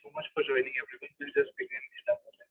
so much for joining, everyone. We'll just begin in a moment.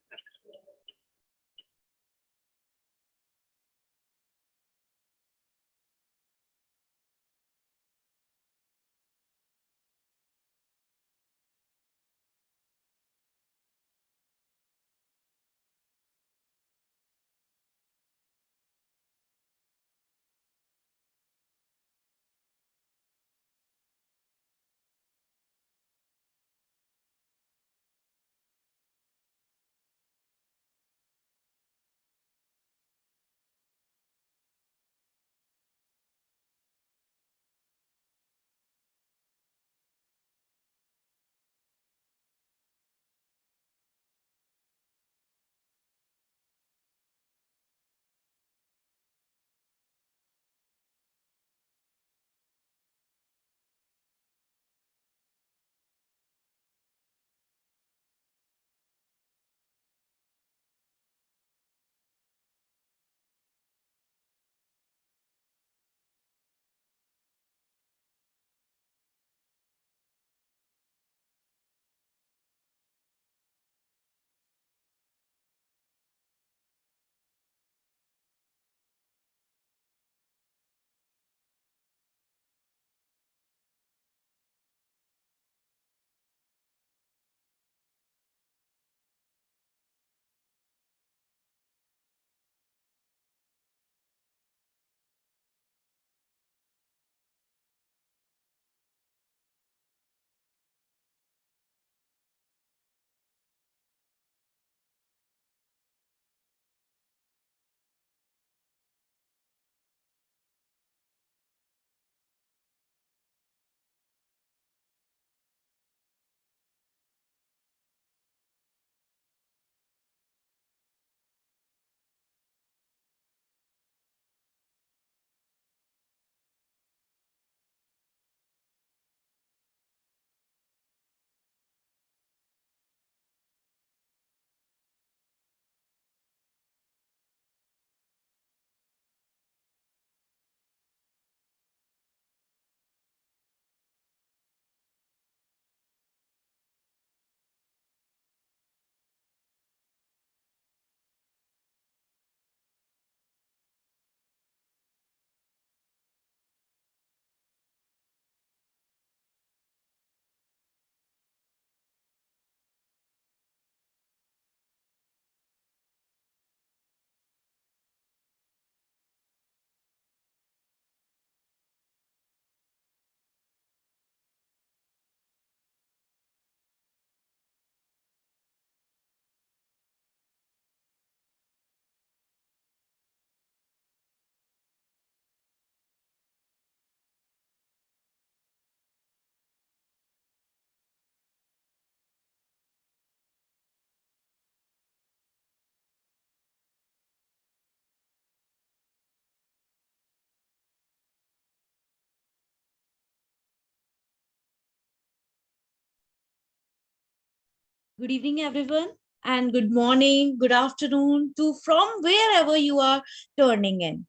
Good evening, everyone, and good morning, good afternoon to from wherever you are turning in.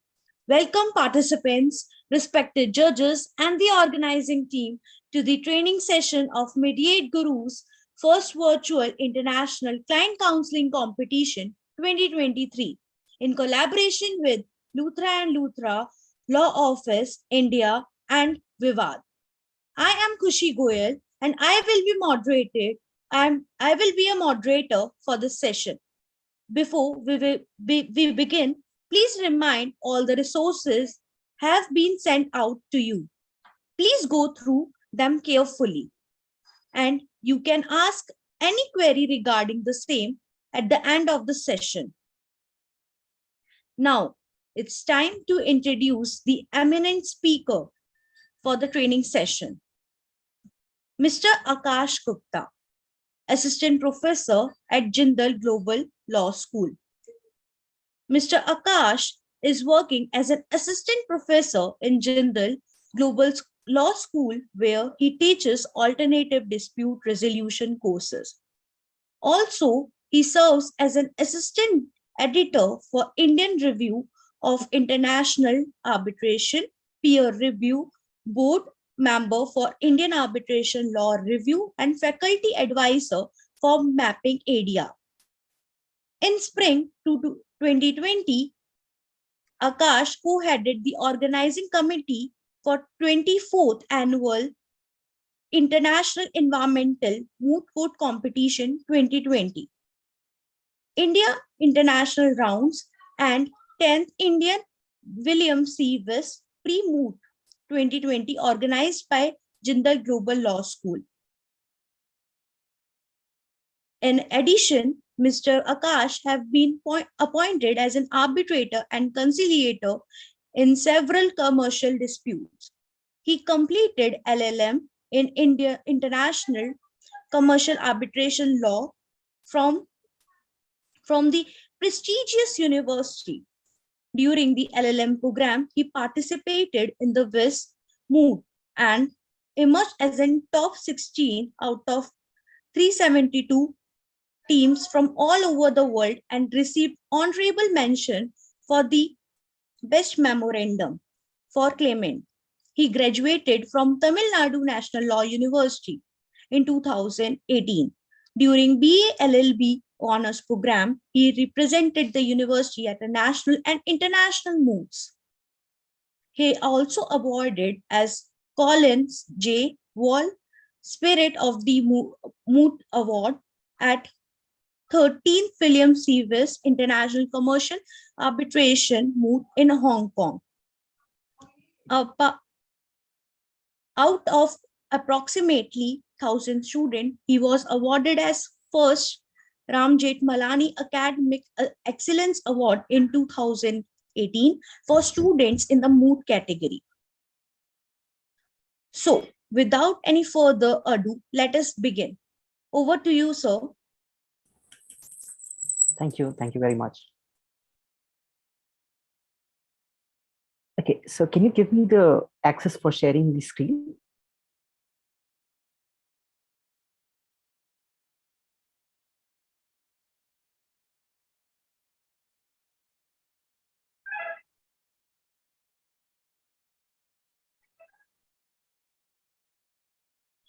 Welcome, participants, respected judges, and the organizing team to the training session of MediateGuru's first virtual international client counseling competition 2023 in collaboration with Luthra and Luthra Law Office, India, and Vivad. I am Kushi Goyal and I will be a moderator for this session. Before we begin, please remind all the resources have been sent out to you. Please go through them carefully and you can ask any query regarding the same at the end of the session. Now, it's time to introduce the eminent speaker for the training session. Mr. Akash Gupta, Assistant Professor at Jindal Global Law School. Mr. Akash is working as an Assistant Professor in Jindal Global Law School, where he teaches alternative dispute resolution courses. Also, he serves as an Assistant Editor for Indian Review of International Arbitration, Peer Review Board, member for Indian Arbitration Law Review and faculty advisor for Mapping ADR. In spring 2020, Akash co-headed the organizing committee for 24th annual International Environmental Moot Court Competition 2020, India International Rounds, and 10th Indian William C. Wiss Pre-Moot 2020 organized by Jindal Global Law School. In addition, Mr. Akash have been appointed as an arbitrator and conciliator in several commercial disputes. He completed LLM in India International Commercial Arbitration Law from the prestigious university. During the LLM program, he participated in the Wiss Moot and emerged as in top 16 out of 372 teams from all over the world and received honorable mention for the best memorandum for claimant. He graduated from Tamil Nadu National Law University in 2018. During BA LLB honors program, he represented the university at a national and international moots. He also awarded as Collins J. Wall Spirit of the Moot Award at 13th William C. Wiss International Commercial Arbitration Moot in Hong Kong. Out of approximately 1,000 students, he was awarded as first Ram Jethmalani Academic Excellence Award in 2018 for students in the moot category. So, without any further ado, let us begin. Over to you, sir. Thank you very much. Okay, so can you give me the access for sharing the screen?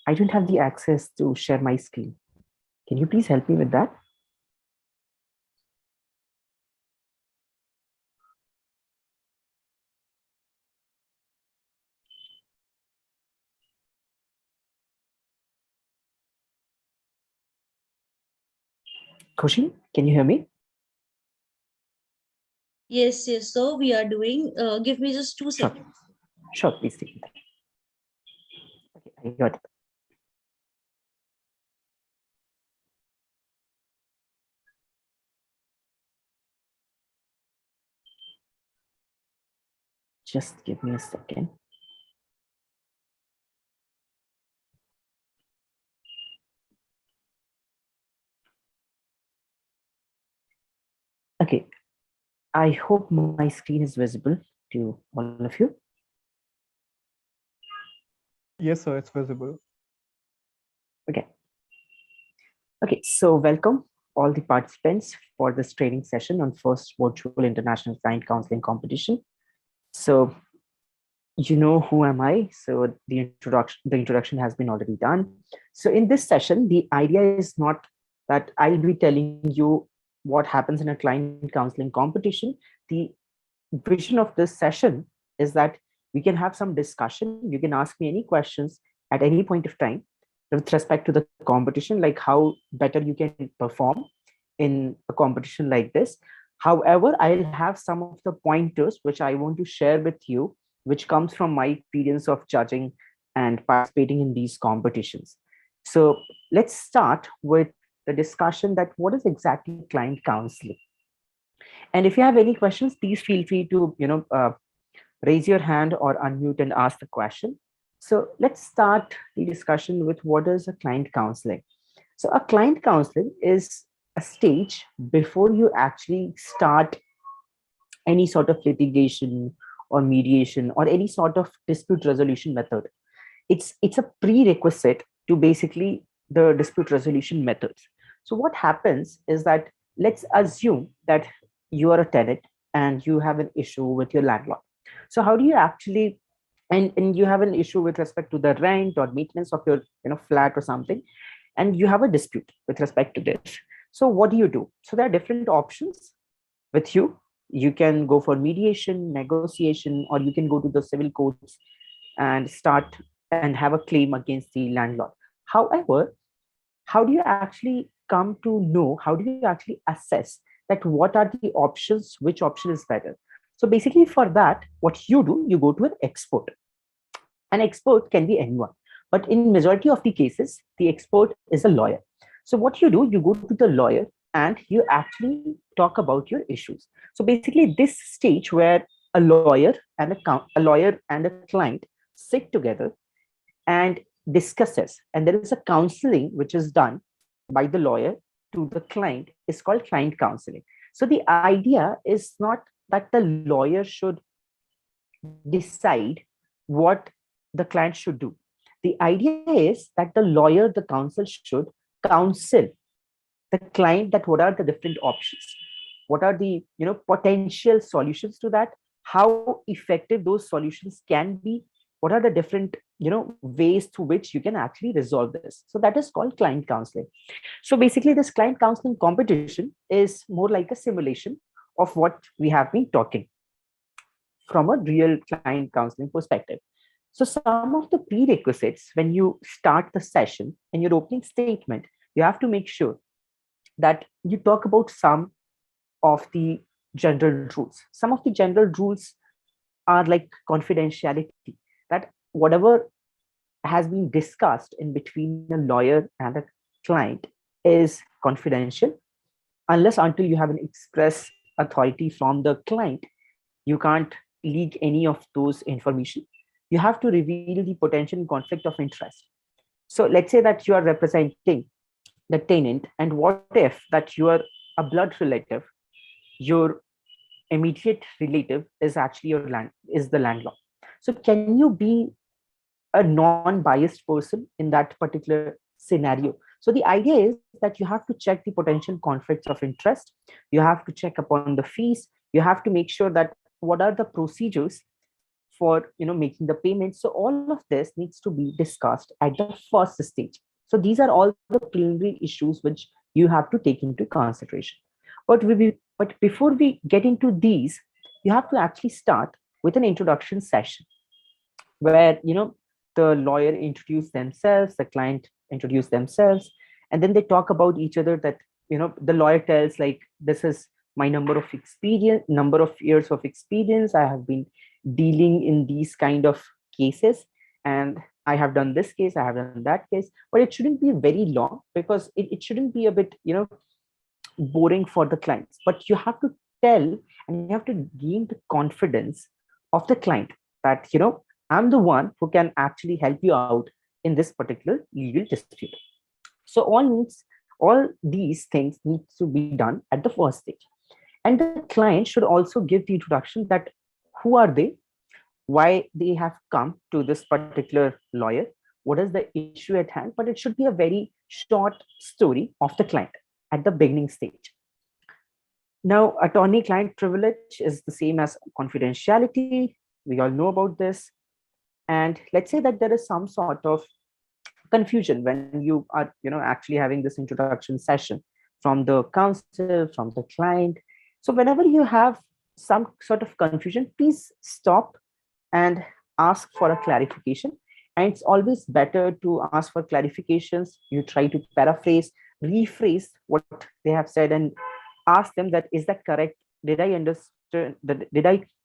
I don't have the access to share my screen. Can you please help me with that? Khushi, can you hear me? Yes, sir, we are doing. Give me just 2 seconds. Sure, please take it. Okay, I got it. Just give me a second. Okay, I hope my screen is visible to all of you. Yes, sir, it's visible. Okay. Okay, so welcome all the participants for this training session on first virtual international client counseling competition. So you know who am I? So the introduction has been already done. So in this session, the idea is not that I'll be telling you what happens in a client counseling competition. The vision of this session is that we can have some discussion. You can ask me any questions at any point of time with respect to the competition, like how better you can perform in a competition like this. However, I'll have some of the pointers which I want to share with you, which comes from my experience of judging and participating in these competitions. So let's start with the discussion that what is exactly client counseling. And if you have any questions, please feel free to raise your hand or unmute and ask the question. So let's start the discussion with what is a client counseling. So a client counseling is a stage before you actually start any sort of litigation or mediation or any sort of dispute resolution method. It's a prerequisite to basically the dispute resolution methods. So what happens is that let's assume that you are a tenant and you have an issue with your landlord. So how do you actually and you have an issue with respect to the rent or maintenance of your flat or something, and you have a dispute with respect to this. So what do? So there are different options with you. You can go for mediation, negotiation, or you can go to the civil courts and start and have a claim against the landlord. However, how do you actually come to know, how do you actually assess that what are the options, which option is better? So basically for that, what you do, you go to an expert. An expert can be anyone, but in majority of the cases, the expert is a lawyer. So what you do, you go to the lawyer and you actually talk about your issues. So basically this stage where a lawyer and a client sit together and discusses, and there is a counseling which is done by the lawyer to the client, is called client counseling. So the idea is not that the lawyer should decide what the client should do. The idea is that the lawyer, the counsel, should counsel the client that what are the different options, what are the potential solutions to that, how effective those solutions can be, what are the different ways through which you can actually resolve this. So that is called client counseling. So basically this client counseling competition is more like a simulation of what we have been talking from a real client counseling perspective. So some of the prerequisites when you start the session, in your opening statement, you have to make sure that you talk about some of the general rules. Some of the general rules are like confidentiality, that whatever has been discussed in between a lawyer and a client is confidential. Unless until you have an express authority from the client, you can't leak any of those information. You have to reveal the potential conflict of interest. So let's say that you are representing the tenant, and what if that you are a blood relative, your immediate relative is actually is the landlord. So can you be a non-biased person in that particular scenario? So the idea is that you have to check the potential conflicts of interest. You have to check upon the fees. You have to make sure that what are the procedures for making the payment. So all of this needs to be discussed at the first stage. So these are all the preliminary issues which you have to take into consideration. But before we get into these, you have to actually start with an introduction session where the lawyer introduce themselves, the client introduce themselves, and then they talk about each other. That the lawyer tells, like, this is my number of years of experience. I have been dealing in these kind of cases, and I have done this case, I have done that case. But it shouldn't be very long, because it shouldn't be a bit boring for the clients. But you have to tell, and you have to gain the confidence of the client that I'm the one who can actually help you out in this particular legal dispute. So all these things need to be done at the first stage. And the client should also give the introduction, that who are they, why they have come to this particular lawyer, what is the issue at hand. But it should be a very short story of the client at the beginning stage. Now, attorney-client privilege is the same as confidentiality. We all know about this. And let's say that there is some sort of confusion when you are actually having this introduction session from the counsel, from the client. So whenever you have some sort of confusion, please stop and ask for a clarification. And it's always better to ask for clarifications. You try to paraphrase, rephrase what they have said, and ask them that, is that correct? Did I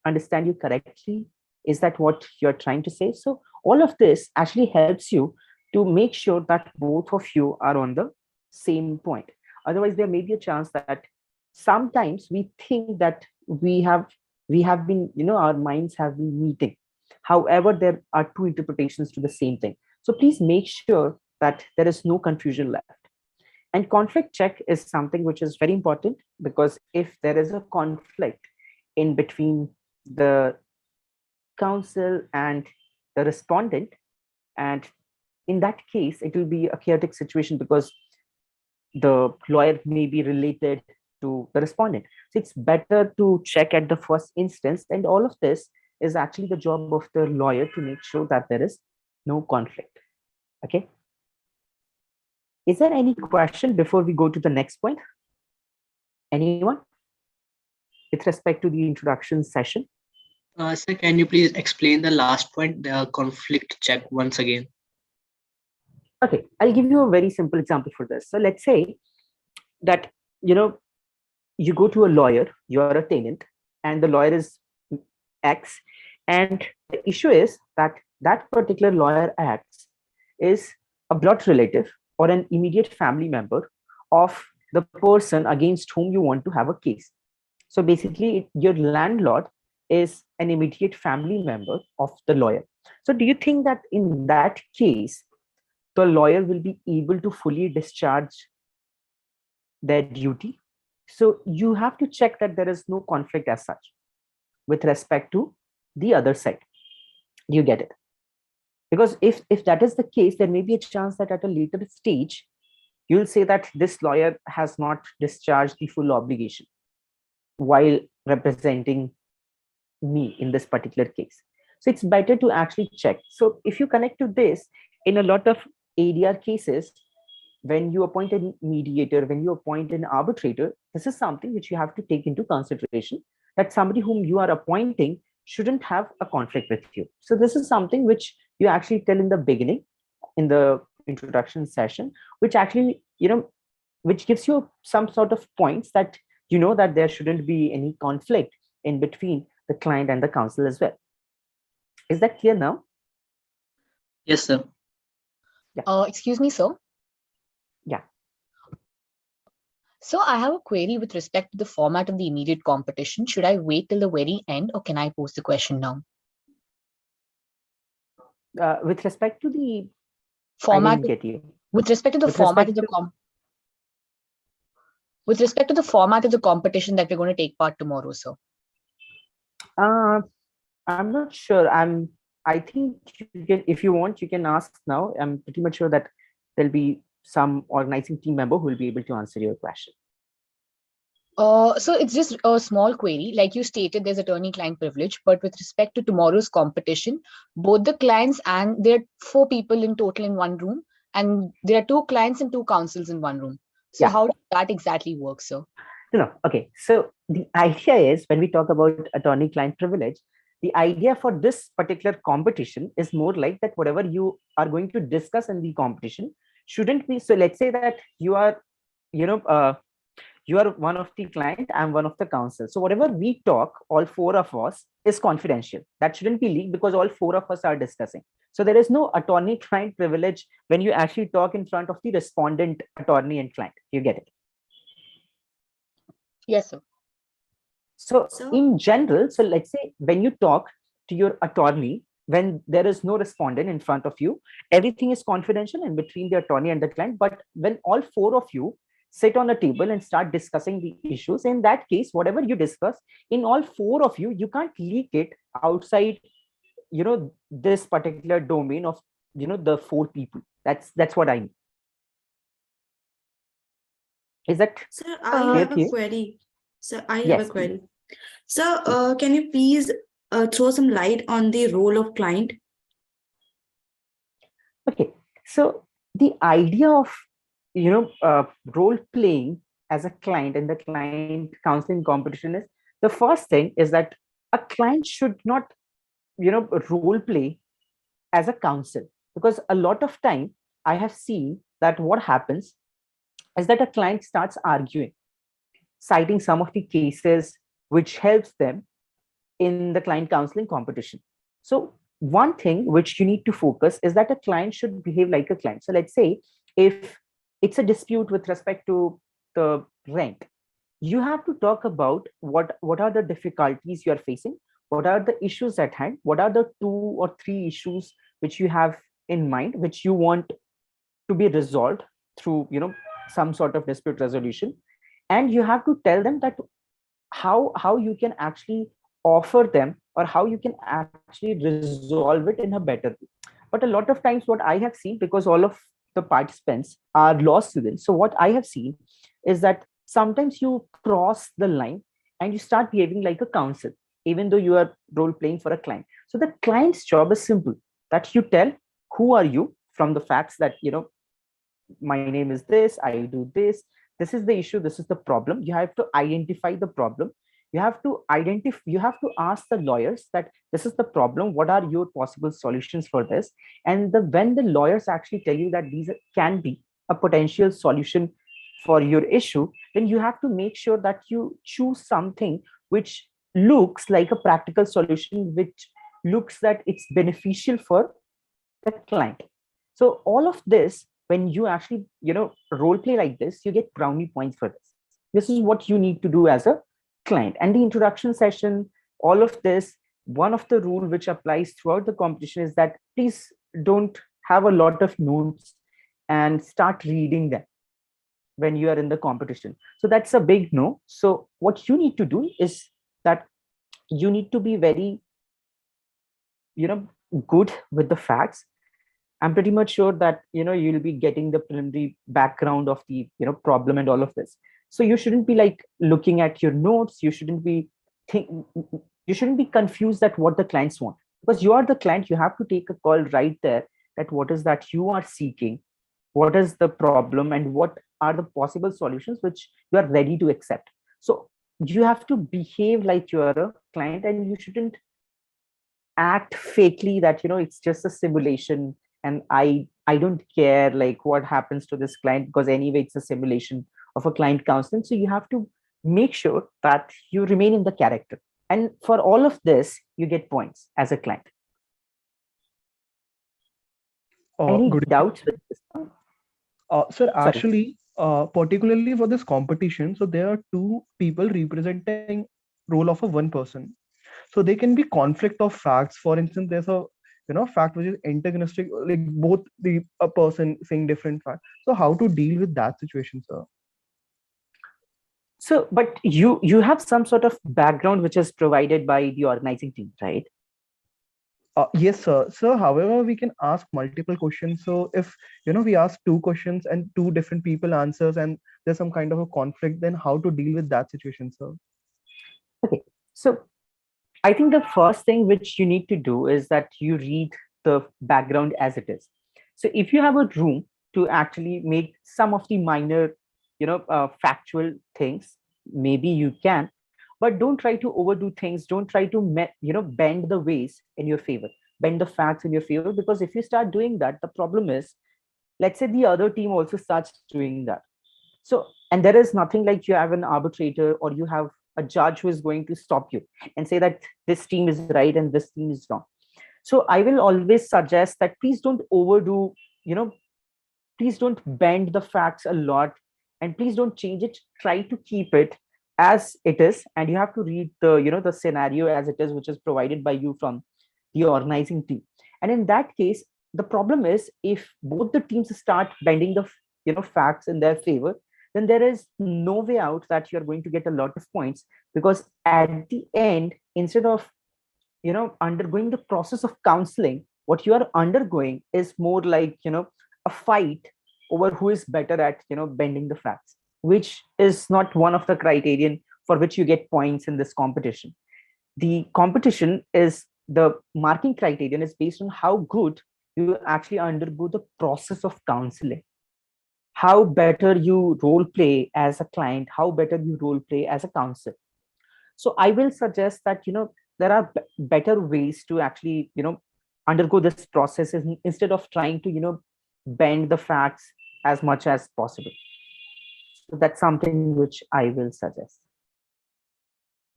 understand you correctly? Is that what you're trying to say? So all of this actually helps you to make sure that both of you are on the same point. Otherwise, there may be a chance that sometimes we think that we have been, our minds have been meeting. However, there are two interpretations to the same thing. So please make sure that there is no confusion left. And conflict check is something which is very important, because if there is a conflict in between the counsel and the respondent, and in that case it will be a chaotic situation, because the lawyer may be related to the respondent. So it's better to check at the first instance, and all of this is actually the job of the lawyer to make sure that there is no conflict. Okay. Is there any question before we go to the next point? Anyone? With respect to the introduction session? Sir, can you please explain the last point, the conflict check once again? Okay, I'll give you a very simple example for this. So let's say that, you go to a lawyer, you're a tenant, and the lawyer is X, and the issue is that that particular lawyer X is a blood relative or an immediate family member of the person against whom you want to have a case. So basically, your landlord is an immediate family member of the lawyer. So do you think that in that case, the lawyer will be able to fully discharge their duty? So you have to check that there is no conflict as such with respect to the other side. Do you get it? Because if that is the case, there may be a chance that at a later stage, you'll say that this lawyer has not discharged the full obligation while representing me in this particular case. So it's better to actually check. So if you connect to this, in a lot of ADR cases, when you appoint a mediator, when you appoint an arbitrator, this is something which you have to take into consideration, that somebody whom you are appointing shouldn't have a conflict with you. So this is something which you actually tell in the beginning, in the introduction session, which actually, which gives you some sort of points that that there shouldn't be any conflict in between the client and the counsel as well. Is that clear now? Yes, sir. Yeah. Excuse me, sir. Yeah. So I have a query with respect to the format of the immediate competition. Should I wait till the very end, or can I pose the question now? With respect to the Format. I didn't get you. With respect to the With format respect of the with respect to the format of the competition that we're going to take part tomorrow, sir. I'm not sure. I think you can, if you want, you can ask now. I'm pretty much sure that there'll be some organizing team member who will be able to answer your question. So it's just a small query. Like you stated, there's attorney-client privilege, but with respect to tomorrow's competition, both the clients and there are 4 people in total in one room, and there are 2 clients and 2 counsels in one room. So Yeah. how does that exactly work, sir? No. Okay. So the idea is, when we talk about attorney-client privilege, the idea for this particular competition is more like that whatever you are going to discuss in the competition shouldn't be. So let's say that you are, you are one of the client, I'm one of the counsel. So whatever we talk, all 4 of us, is confidential. That shouldn't be leaked because all 4 of us are discussing. So there is no attorney-client privilege when you actually talk in front of the respondent, attorney and client. You get it? Yes, sir. So in general, so let's say when you talk to your attorney, when there is no respondent in front of you, everything is confidential and between the attorney and the client. But when all 4 of you sit on a table and start discussing the issues, in that case, whatever you discuss, in all 4 of you, you can't leak it outside, this particular domain of, the 4 people. That's what I mean. Is that Sir, I have a query. Sir, I have a query. Sir, can you please throw some light on the role of client? Okay, so the idea of role playing as a client in the client counseling competition is, the first thing is that a client should not role play as a counsel, because a lot of time I have seen that what happens is that a client starts arguing, citing some of the cases which helps them in the client counseling competition. So one thing which you need to focus is that a client should behave like a client. So let's say if it's a dispute with respect to the rent, you have to talk about what are the difficulties you are facing, what are the issues at hand, what are the 2 or 3 issues which you have in mind, which you want to be resolved through some sort of dispute resolution. And you have to tell them that how you can actually offer them, or how you can actually resolve it in a better way. But a lot of times what I have seen, because all of the participants are law students, so what I have seen is that sometimes you cross the line and you start behaving like a counsel even though you are role playing for a client. So the client's job is simple, that you tell who are you from the facts that, my name is this, I do this is the issue, this is the problem. You have to identify the problem. You have to ask the lawyers that this is the problem, what are your possible solutions for this? And when the lawyers actually tell you that these can be a potential solution for your issue, then you have to make sure that you choose something which looks like a practical solution, which looks that it's beneficial for the client. So all of this, when you actually role play like this, you get brownie points for this. This is what you need to do as a client. And the introduction session, all of this, one of the rule which applies throughout the competition is that please don't have a lot of notes and start reading them when you are in the competition. So that's a big no. So what you need to do is that you need to be very good with the facts. I'm pretty much sure that you'll be getting the preliminary background of the problem and all of this. So you shouldn't be like looking at your notes. You shouldn't be confused at what the clients want, because you are the client. You have to take a call right there that what is that you are seeking, what is the problem, and what are the possible solutions which you are ready to accept. So you have to behave like you are a client, and you shouldn't act fakely that it's just a simulation and I don't care like what happens to this client, because anyway it's a simulation of a client counseling. So you have to make sure that you remain in the character, and for all of this you get points as a client. Any Good. doubts with this? Sir, actually, particularly for this competition, so there are two people representing role of a one person. So they can be conflict of facts. For instance, there's a fact which is antagonistic, like both a person saying different facts. So how to deal with that situation, sir? So, but you have some sort of background which is provided by the organizing team, right? Yes, sir. So, however, we can ask multiple questions. So, if we ask two questions and two different people answers, and there's some kind of a conflict, then how to deal with that situation, sir? Okay, so I think the first thing which you need to do is that you read the background as it is. So if you have a room to actually make some of the minor, factual things, maybe you can, but don't try to overdo things. Don't try to, bend the ways in your favor, bend the facts in your favor, because if you start doing that, the problem is, let's say the other team also starts doing that. So, and there is nothing like you have an arbitrator or you have a judge who is going to stop you and say that this team is right and this team is wrong. So I will always suggest that please don't overdo, please don't bend the facts a lot, and please don't change it. Try to keep it as it is, and you have to read the the scenario as it is, which is provided by you from the organizing team. And in that case, the problem is if both the teams start bending the facts in their favor, then there is no way out that you're going to get a lot of points, because at the end, instead of undergoing the process of counseling, what you are undergoing is more like a fight over who is better at bending the facts, which is not one of the criterion for which you get points in this competition. The competition is, the marking criterion is based on how good you actually undergo the process of counseling, how better you role play as a client, how better you role play as a counselor. So I will suggest that there are better ways to actually undergo this process instead of trying to bend the facts as much as possible. So that's something which I will suggest.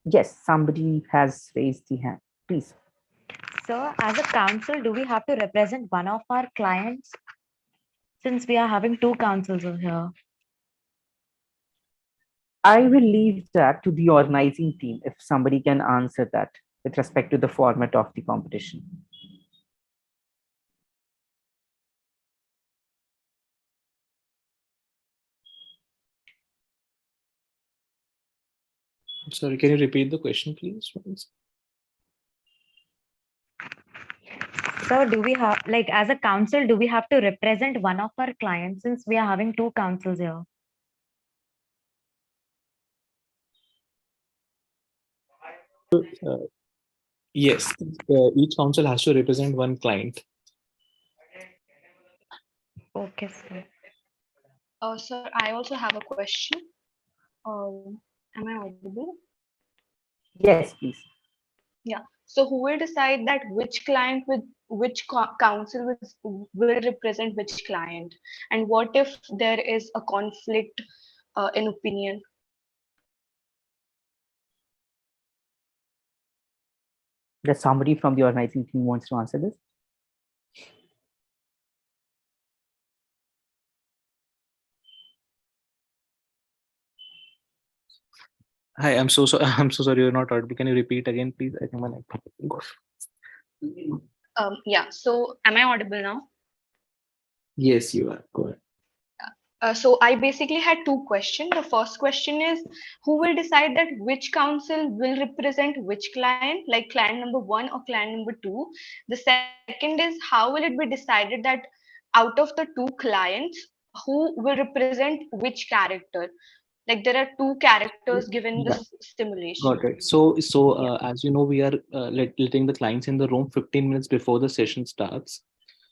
Yes, somebody has raised the hand, please. So as a counsel, do we have to represent one of our clients, since we are having two counsels over here? I will leave that to the organizing team if somebody can answer that with respect to the format of the competition. Sorry, can you repeat the question, please? So do we have, like, as a counsel, do we have to represent one of our clients, since we are having two counsels here? Yes, each council has to represent one client. Okay, sir. Sir, I also have a question. Am I audible? Yes, please. Yeah. So who will decide that which client with which council will represent which client? And what if there is a conflict in opinion? Does somebody from the organizing team wants to answer this? Hi, I'm so sorry. I'm so sorry you're not audible. Can you repeat again, please? I think my mic got. Yeah. So am I audible now? Yes, you are. Go ahead. So I basically had two questions. The first question is, who will decide that which council will represent which client, like client number 1 or client number 2? The second is, how will it be decided that out of the two clients, who will represent which character? Like there are two characters given in Yeah, this stimulation. got it. So as you know, we are letting the clients in the room 15 minutes before the session starts.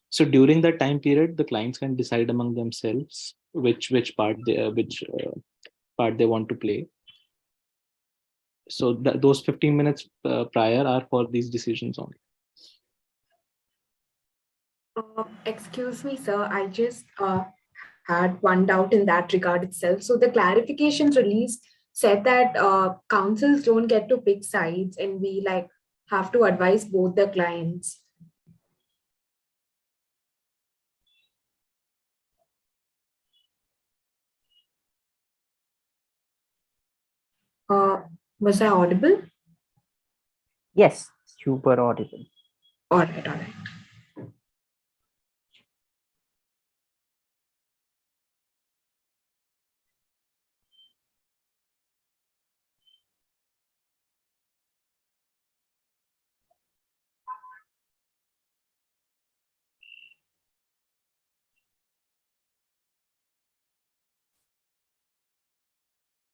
So during that time period, the clients can decide among themselves which part they want to play. So those 15 minutes prior are for these decisions only. Excuse me, sir. I just had one doubt in that regard itself. So the clarifications released said that councils don't get to pick sides, and we have to advise both the clients. Was I audible? Yes, super audible. All right, all right.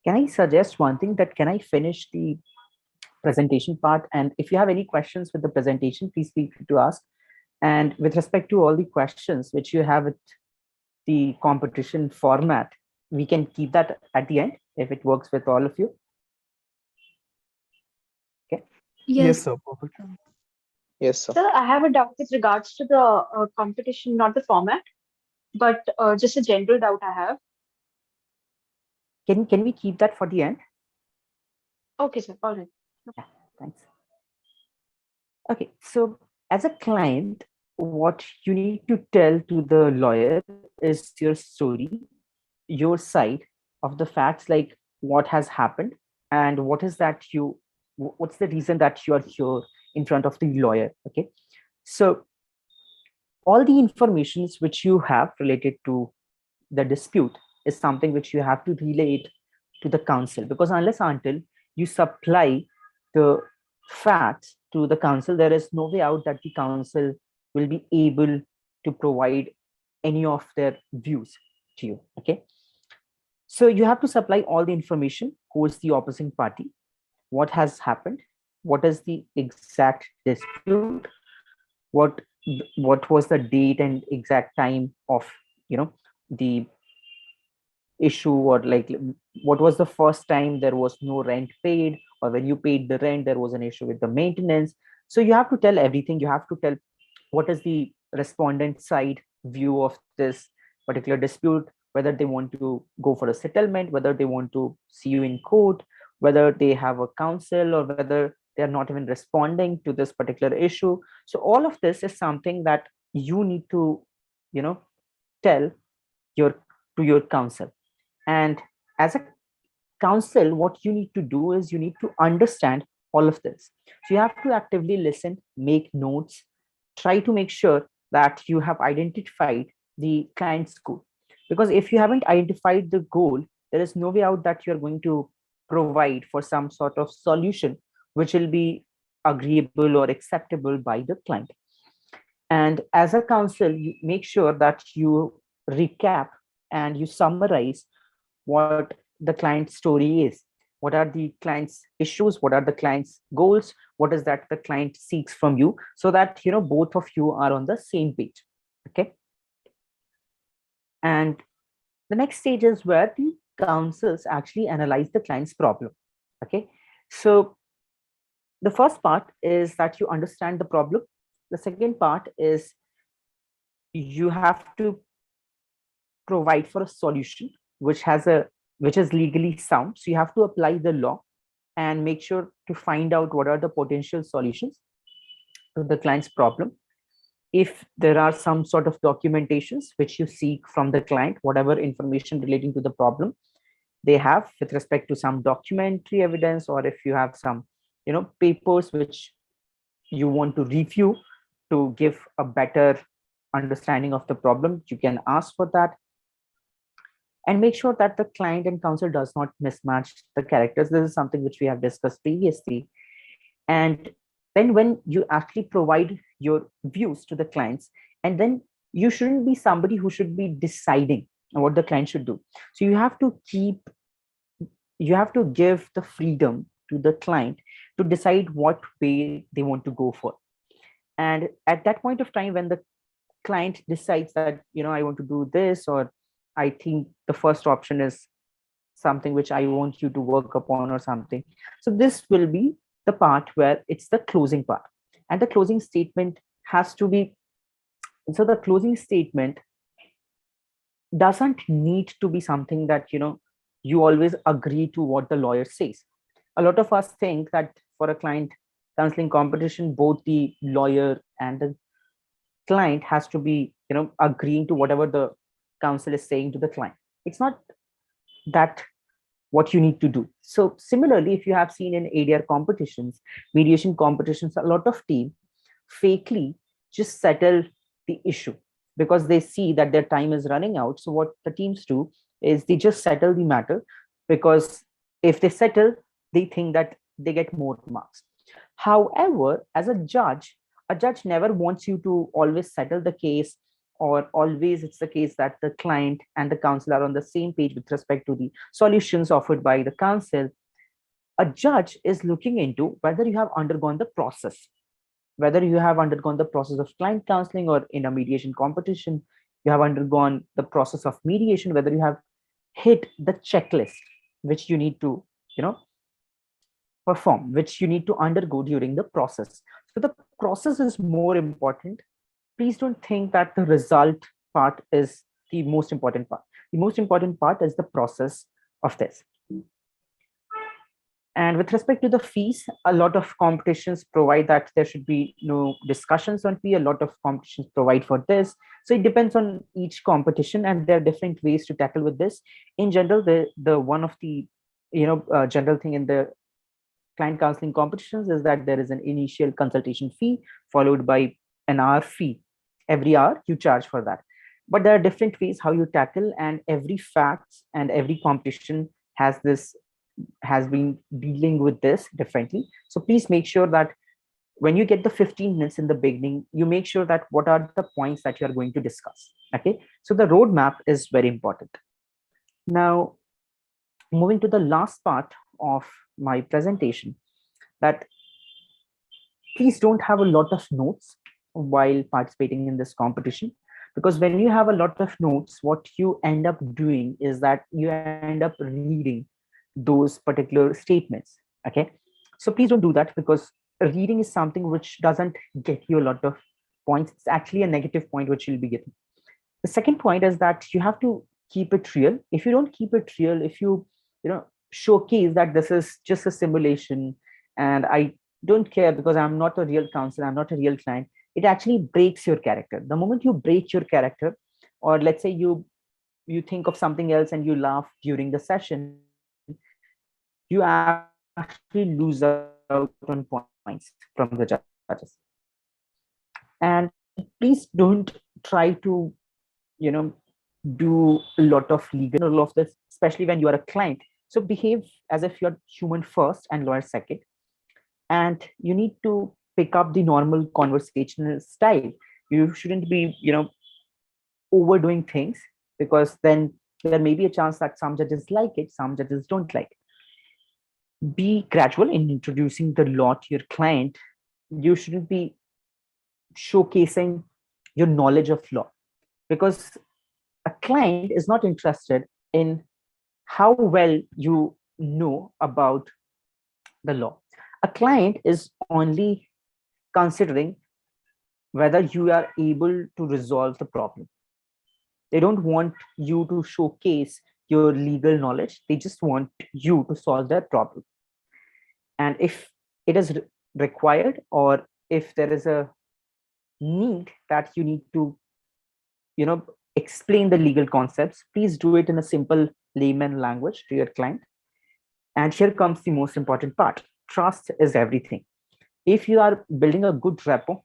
Can I suggest one thing, that can I finish the presentation part? And if you have any questions with the presentation, please feel free to ask. And with respect to all the questions which you have with the competition format, we can keep that at the end if it works with all of you. Okay. Yes, sir. Perfect. Yes, sir. Sir, I have a doubt with regards to the competition, not the format, but just a general doubt I have. Can we keep that for the end? Okay, sir. All right. Yeah, thanks. Okay, so as a client, what you need to tell to the lawyer is your story, your side of the facts, like what has happened and what's the reason that you are here in front of the lawyer. Okay, so all the informations which you have related to the dispute is something which you have to relate to the council, because unless until you supply the facts to the council, there is no way out that the council will be able to provide any of their views to you. Okay, so you have to supply all the information: who is the opposing party, what has happened, what is the exact dispute, what was the date and exact time of the issue, or like what was the first time there was no rent paid, or when you paid the rent there was an issue with the maintenance. So you have to tell everything. You have to tell what is the respondent side view of this particular dispute, whether they want to go for a settlement, whether they want to see you in court, whether they have a counsel, or whether they are not even responding to this particular issue. So all of this is something that you need to tell to your counsel. And as a counsel, what you need to do is you need to understand all of this. So you have to actively listen, make notes, try to make sure that you have identified the client's goal. Because if you haven't identified the goal, there is no way out that you're going to provide for some sort of solution which will be agreeable or acceptable by the client. And as a counsel, you make sure that you recap and you summarize what the client's story is. what are the client's issues, what are the client's goals, what is that the client seeks from you, so that both of you are on the same page. Okay. And the next stage is where the counsels actually analyze the client's problem. Okay. So the first part is that you understand the problem. The second part is you have to provide for a solution which is legally sound. So you have to apply the law and make sure to find out what are the potential solutions to the client's problem. If there are some sort of documentations which you seek from the client, whatever information relating to the problem they have with respect to some documentary evidence, or if you have some papers which you want to review to give a better understanding of the problem, you can ask for that. And make sure that the client and counsel does not mismatch the characters. This is something which we have discussed previously. And then when you actually provide your views to the clients, and then you shouldn't be somebody who should be deciding what the client should do. So you have to give the freedom to the client to decide what way they want to go for. And at that point of time, when the client decides that, I want to do this, or I think the first option is something which I want you to work upon or something. So this will be the part where it's the closing part. And the closing statement has to be, so the closing statement doesn't need to be something that, you always agree to what the lawyer says. A lot of us think that for a client counseling competition, both the lawyer and the client has to be, agreeing to whatever the counsel is saying to the client. It's not that what you need to do. So similarly, if you have seen in ADR competitions, mediation competitions, a lot of team fakely just settle the issue because they see that their time is running out. So what the teams do is they just settle the matter, because if they settle, they think that they get more marks. However, as a judge never wants you to always settle the case, or always it's the case that the client and the counsel are on the same page with respect to the solutions offered by the counsel. A judge is looking into whether you have undergone the process, whether you have undergone the process of client counseling, or in a mediation competition, you have undergone the process of mediation, whether you have hit the checklist which you need to, perform, which you need to undergo during the process. So the process is more important. Please don't think that the result part is the most important part. The most important part is the process of this. And with respect to the fees, a lot of competitions provide that there should be no discussions on fee. A lot of competitions provide for this. So it depends on each competition, and there are different ways to tackle with this. In general, the one of the general thing in the client counseling competitions is that there is an initial consultation fee followed by an hour fee. Every hour you charge for that. But there are different ways how you tackle, and every facts and every competition has been dealing with this differently. So please make sure that when you get the 15 minutes in the beginning, you make sure that what are the points that you are going to discuss. Okay, so the roadmap is very important. Now, moving to the last part of my presentation, that please don't have a lot of notes while participating in this competition, because when you have a lot of notes, what you end up doing is that you end up reading those particular statements. Okay, so please don't do that, because reading is something which doesn't get you a lot of points. It's actually a negative point which you'll be getting. The second point is that you have to keep it real. If you don't keep it real, if you showcase that this is just a simulation and I don't care because I'm not a real counselor, I'm not a real client, it actually breaks your character. The moment you break your character, or let's say you think of something else and you laugh during the session, you actually lose out on points from the judges. And please don't try to do a lot of legal of this, especially when you are a client. So behave as if you're human first and lawyer second. And you need to pick up the normal conversational style. You shouldn't be, overdoing things, because then there may be a chance that some judges like it, some judges don't like it. be gradual in introducing the law to your client. You shouldn't be showcasing your knowledge of law, because a client is not interested in how well you know about the law. A client is only considering whether you are able to resolve the problem. They don't want you to showcase your legal knowledge. They just want you to solve their problem. And if it is required, or if there is a need that you need to, explain the legal concepts, please do it in a simple layman language to your client. And here comes the most important part. Trust is everything. If you are building a good rapport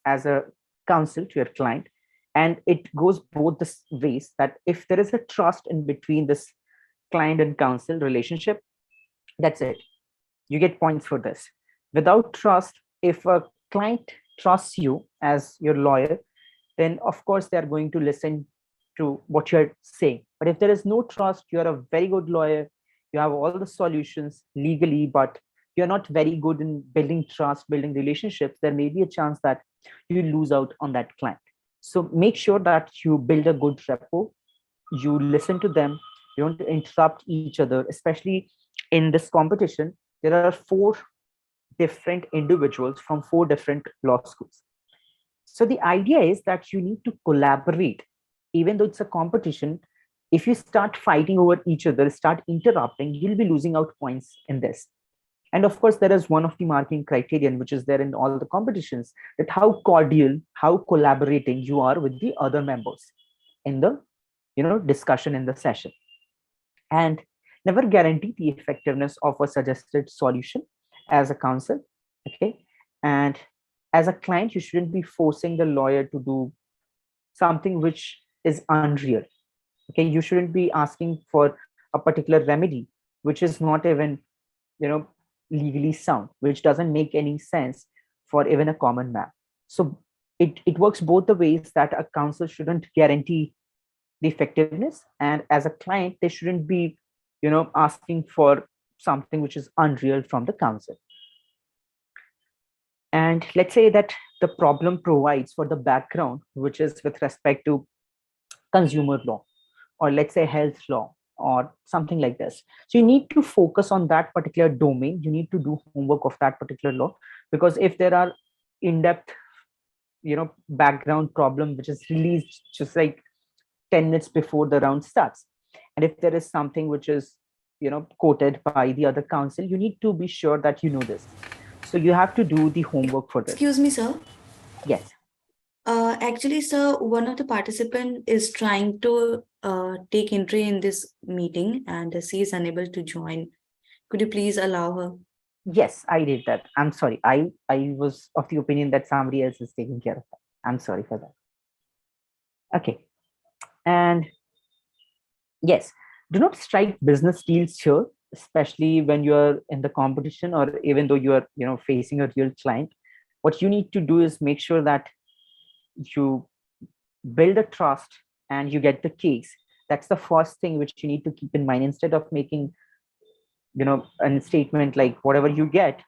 as a counsel to your client, and it goes both the ways, that if there is a trust in between this client and counsel relationship, that's it. You get points for this. Without trust, if a client trusts you as your lawyer, then of course they're going to listen to what you're saying. But if there is no trust, you're a very good lawyer, you have all the solutions legally, but you're not very good in building trust, building relationships, there may be a chance that you lose out on that client. So make sure that you build a good rapport, you listen to them, you don't interrupt each other. Especially in this competition, there are 4 different individuals from 4 different law schools. So the idea is that you need to collaborate. Even though it's a competition, if you start fighting over each other, start interrupting, you'll be losing out points in this. And of course, there is one of the marking criterion, which is there in all the competitions, that how cordial, how collaborating you are with the other members in the discussion in the session. And never guarantee the effectiveness of a suggested solution as a counsel. Okay. And as a client, you shouldn't be forcing the lawyer to do something which is unreal. Okay. You shouldn't be asking for a particular remedy, which is not even, legally sound, which doesn't make any sense for even a common man. So it works both the ways, that a counsel shouldn't guarantee the effectiveness, and as a client, they shouldn't be, asking for something which is unreal from the counsel. And let's say that the problem provides for the background, which is with respect to consumer law, or let's say health law, or something like this. So you need to focus on that particular domain. You need to do homework of that particular law, because if there are in-depth, background problem, which is released just like 10 minutes before the round starts, and if there is something which is, quoted by the other counsel, you need to be sure that you know this. So you have to do the homework for this. Excuse me, sir. Yes. Actually, sir, one of the participants is trying to take entry in this meeting, and she is unable to join. Could you please allow her? Yes, I did that. I'm sorry. I was of the opinion that somebody else is taking care of that. I'm sorry for that. Okay. And yes, do not strike business deals here, especially when you're in the competition, or even though you are, facing a real client. What you need to do is make sure that you build a trust and you get the case. That's the first thing which you need to keep in mind. Instead of making, a statement like whatever you get,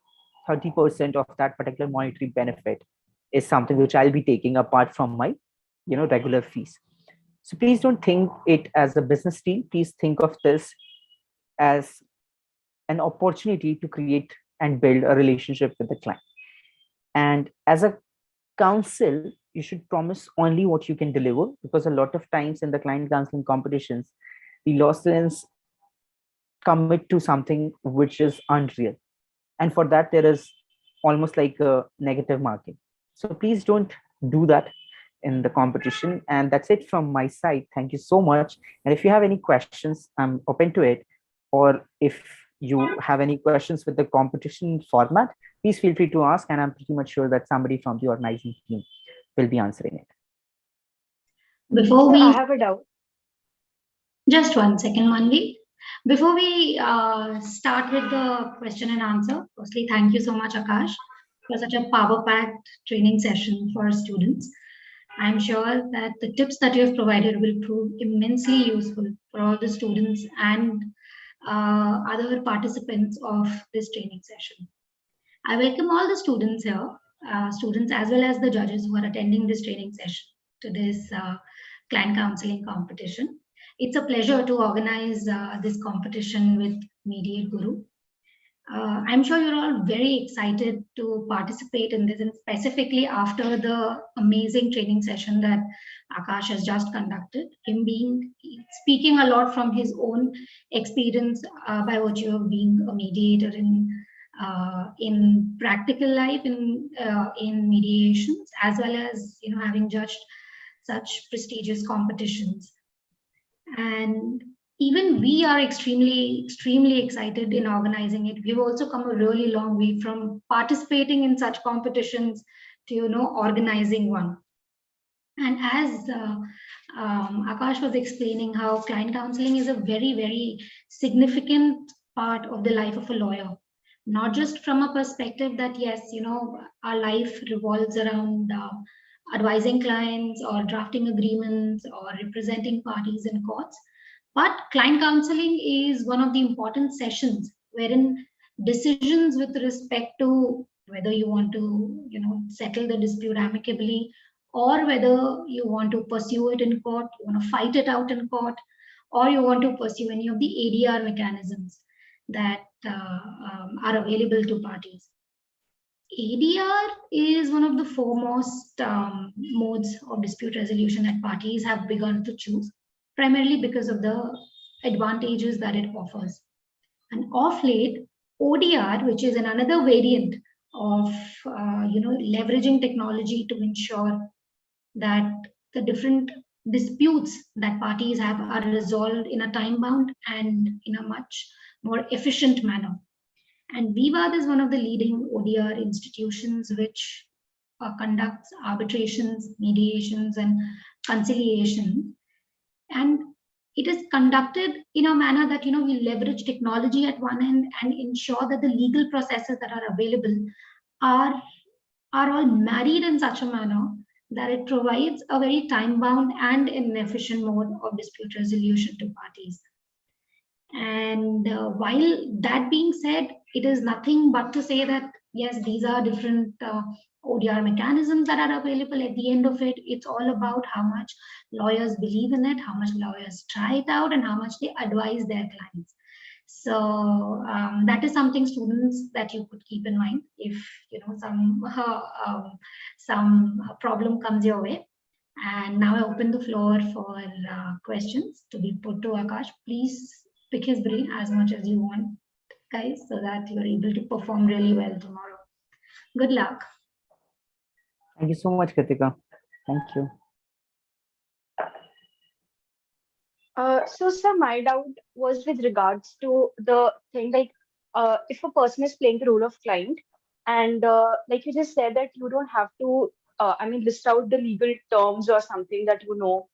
30% of that particular monetary benefit is something which I'll be taking apart from my, regular fees. So please don't think it as a business deal. Please think of this as an opportunity to create and build a relationship with the client. And as a counsel, you should promise only what you can deliver, because a lot of times in the client counseling competitions, the law students commit to something which is unreal. And for that, there is almost like a negative marking. So please don't do that in the competition. And that's it from my side. Thank you so much. And if you have any questions, I'm open to it. Or if you have any questions with the competition format, please feel free to ask. And I'm pretty much sure that somebody from the organizing team will be answering it. Before I have a doubt. Just 1 second, Manvi. Before we start with the question and answer, firstly, thank you so much, Akash, for such a power-packed training session for our students. I'm sure that the tips that you have provided will prove immensely useful for all the students and other participants of this training session. I welcome all the students here, students as well as the judges who are attending this training session to this client counseling competition. It's a pleasure to organize this competition with Mediate Guru. I'm sure you're all very excited to participate in this, and specifically after the amazing training session that Akash has just conducted, him speaking a lot from his own experience by virtue of being a mediator in practical life, in mediations, as well as having judged such prestigious competitions. And even we are extremely excited in organizing it. We've also come a really long way from participating in such competitions to organizing one. And as Akash was explaining, how client counseling is a very significant part of the life of a lawyer, not just from a perspective that yes, our life revolves around advising clients or drafting agreements or representing parties in courts. But client counseling is one of the important sessions wherein decisions with respect to whether you want to, settle the dispute amicably, or whether you want to pursue it in court, you want to fight it out in court, or you want to pursue any of the ADR mechanisms that are available to parties. ADR is one of the foremost modes of dispute resolution that parties have begun to choose, primarily because of the advantages that it offers. And of late, ODR, which is another variant of leveraging technology to ensure that the different disputes that parties have are resolved in a time-bound and in a much more efficient manner. And VIVAD is one of the leading ODR institutions which conducts arbitrations, mediations, and conciliation. And it is conducted in a manner that we leverage technology at one end and ensure that the legal processes that are available are all married in such a manner that it provides a very time-bound and an efficient mode of dispute resolution to parties. And while that being said, it is nothing but to say that yes, these are different ODR mechanisms that are available. At the end of it, it's all about how much lawyers believe in it, how much lawyers try it out, and how much they advise their clients. So that is something, students, that you could keep in mind if some problem comes your way. And now I open the floor for questions to be put to Akash. Please pick his brain as much as you want, guys, so that you're able to perform really well tomorrow. Good luck. Thank you so much, Kritika. Thank you. So, sir, my doubt was with regards to the thing, like, if a person is playing the role of client, and like you just said that you don't have to, list out the legal terms or something that you know.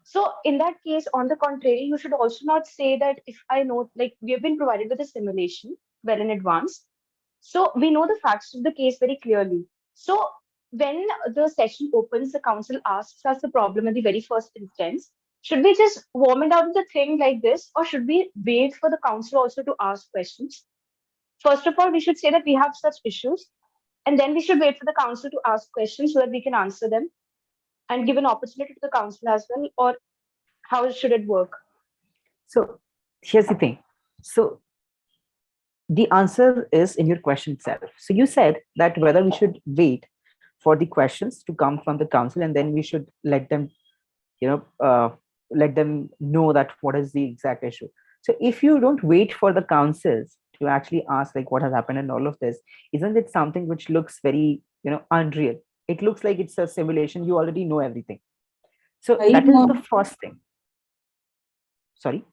So in that case, on the contrary, you should also not say that if I know, like we have been provided with a simulation well in advance. So we know the facts of the case very clearly. So when the session opens, the counsel asks us the problem in the very first instance. Should we just warm it out the thing like this, or should we wait for the counsel also to ask questions? First of all, we should say that we have such issues, and then we should wait for the counsel to ask questions so that we can answer them and give an opportunity to the counsel as well, or how should it work? So here's the thing. So the answer is in your question itself. So you said that whether we should wait for the questions to come from the counsel, and then we should let them, let them know that what is the exact issue. So if you don't wait for the counsels to actually ask like what has happened and all of this, isn't it something which looks very, unreal? It looks like it's a simulation. You already know everything. So that is the first thing. Sorry.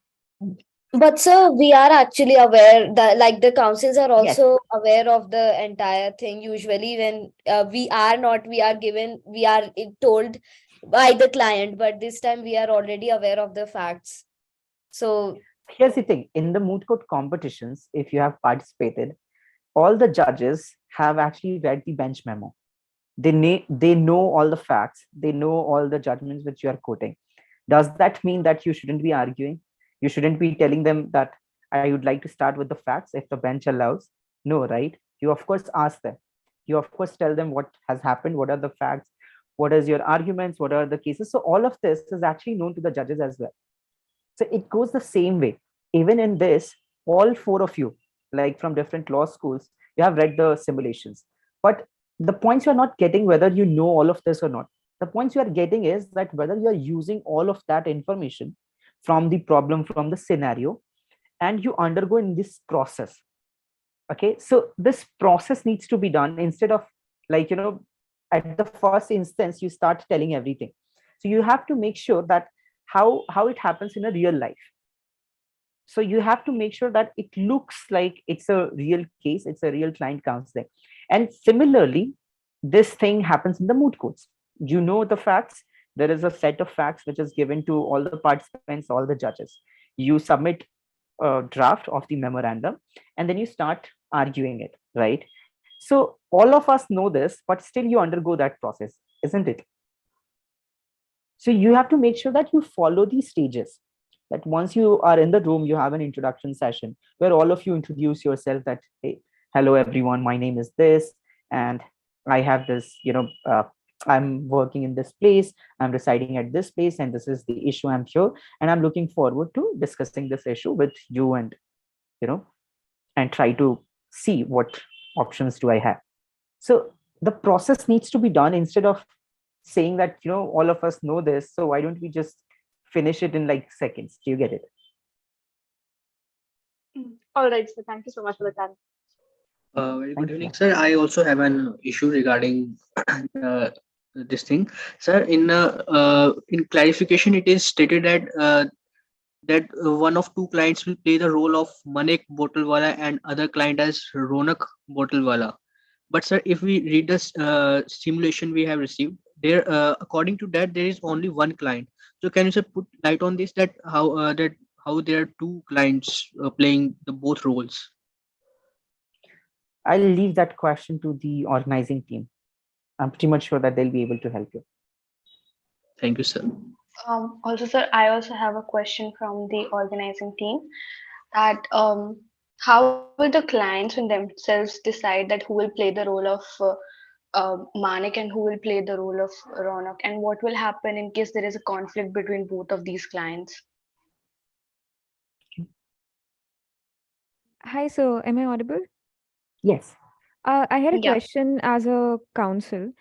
But sir, we are actually aware that like the councils are also aware of the entire thing. Usually when we are told by the client, but this time we are already aware of the facts. So here's the thing, in the moot court competitions, if you have participated, all the judges have actually read the bench memo. They know all the facts. They know all the judgments which you are quoting. Does that mean that you shouldn't be arguing? You shouldn't be telling them that I would like to start with the facts if the bench allows. No, right? You of course ask them. You of course tell them what has happened, what are the facts, what is your arguments, what are the cases. So all of this is actually known to the judges as well. So it goes the same way. Even in this, all four of you, like from different law schools, you have read the simulations. But the points you're not getting, whether you know all of this or not, the points you are getting is that whether you are using all of that information from the problem, from the scenario, and you undergo in this process. Okay, so this process needs to be done instead of, like, at the first instance you start telling everything. So you have to make sure that how it happens in a real life. So you have to make sure that it looks like it's a real case, it's a real client counseling. And similarly, this thing happens in the moot courts. You know the facts. There is a set of facts which is given to all the participants, all the judges. You submit a draft of the memorandum, and then you start arguing it, right? So all of us know this, but still you undergo that process, isn't it? So you have to make sure that you follow these stages. That once you are in the room, you have an introduction session where all of you introduce yourself that, hey, hello everyone, my name is this, and I have this, I'm working in this place, I'm residing at this place, and this is the issue I'm here, and I'm looking forward to discussing this issue with you, and and try to see what options do I have. So the process needs to be done instead of saying that, all of us know this, so why don't we just finish it in like seconds? Do you get it? All right, so thank you so much for the time. Very good evening, sir. I also have an issue regarding this thing, sir. In clarification, it is stated that one of two clients will play the role of Manek Bottlewala and other client as Ronak Bottlewala. But sir, if we read the simulation we have received, there according to that there is only one client. So can you sir put light on this, that how there are two clients playing the both roles? I'll leave that question to the organizing team. I'm pretty much sure that they'll be able to help you. Thank you, sir. Also, sir, I also have a question from the organizing team, that how will the clients in themselves decide that who will play the role of Manik and who will play the role of Ronak, and what will happen in case there is a conflict between both of these clients? Hi, sir. Am I audible? Yes. I had a Yeah. question as a counsel.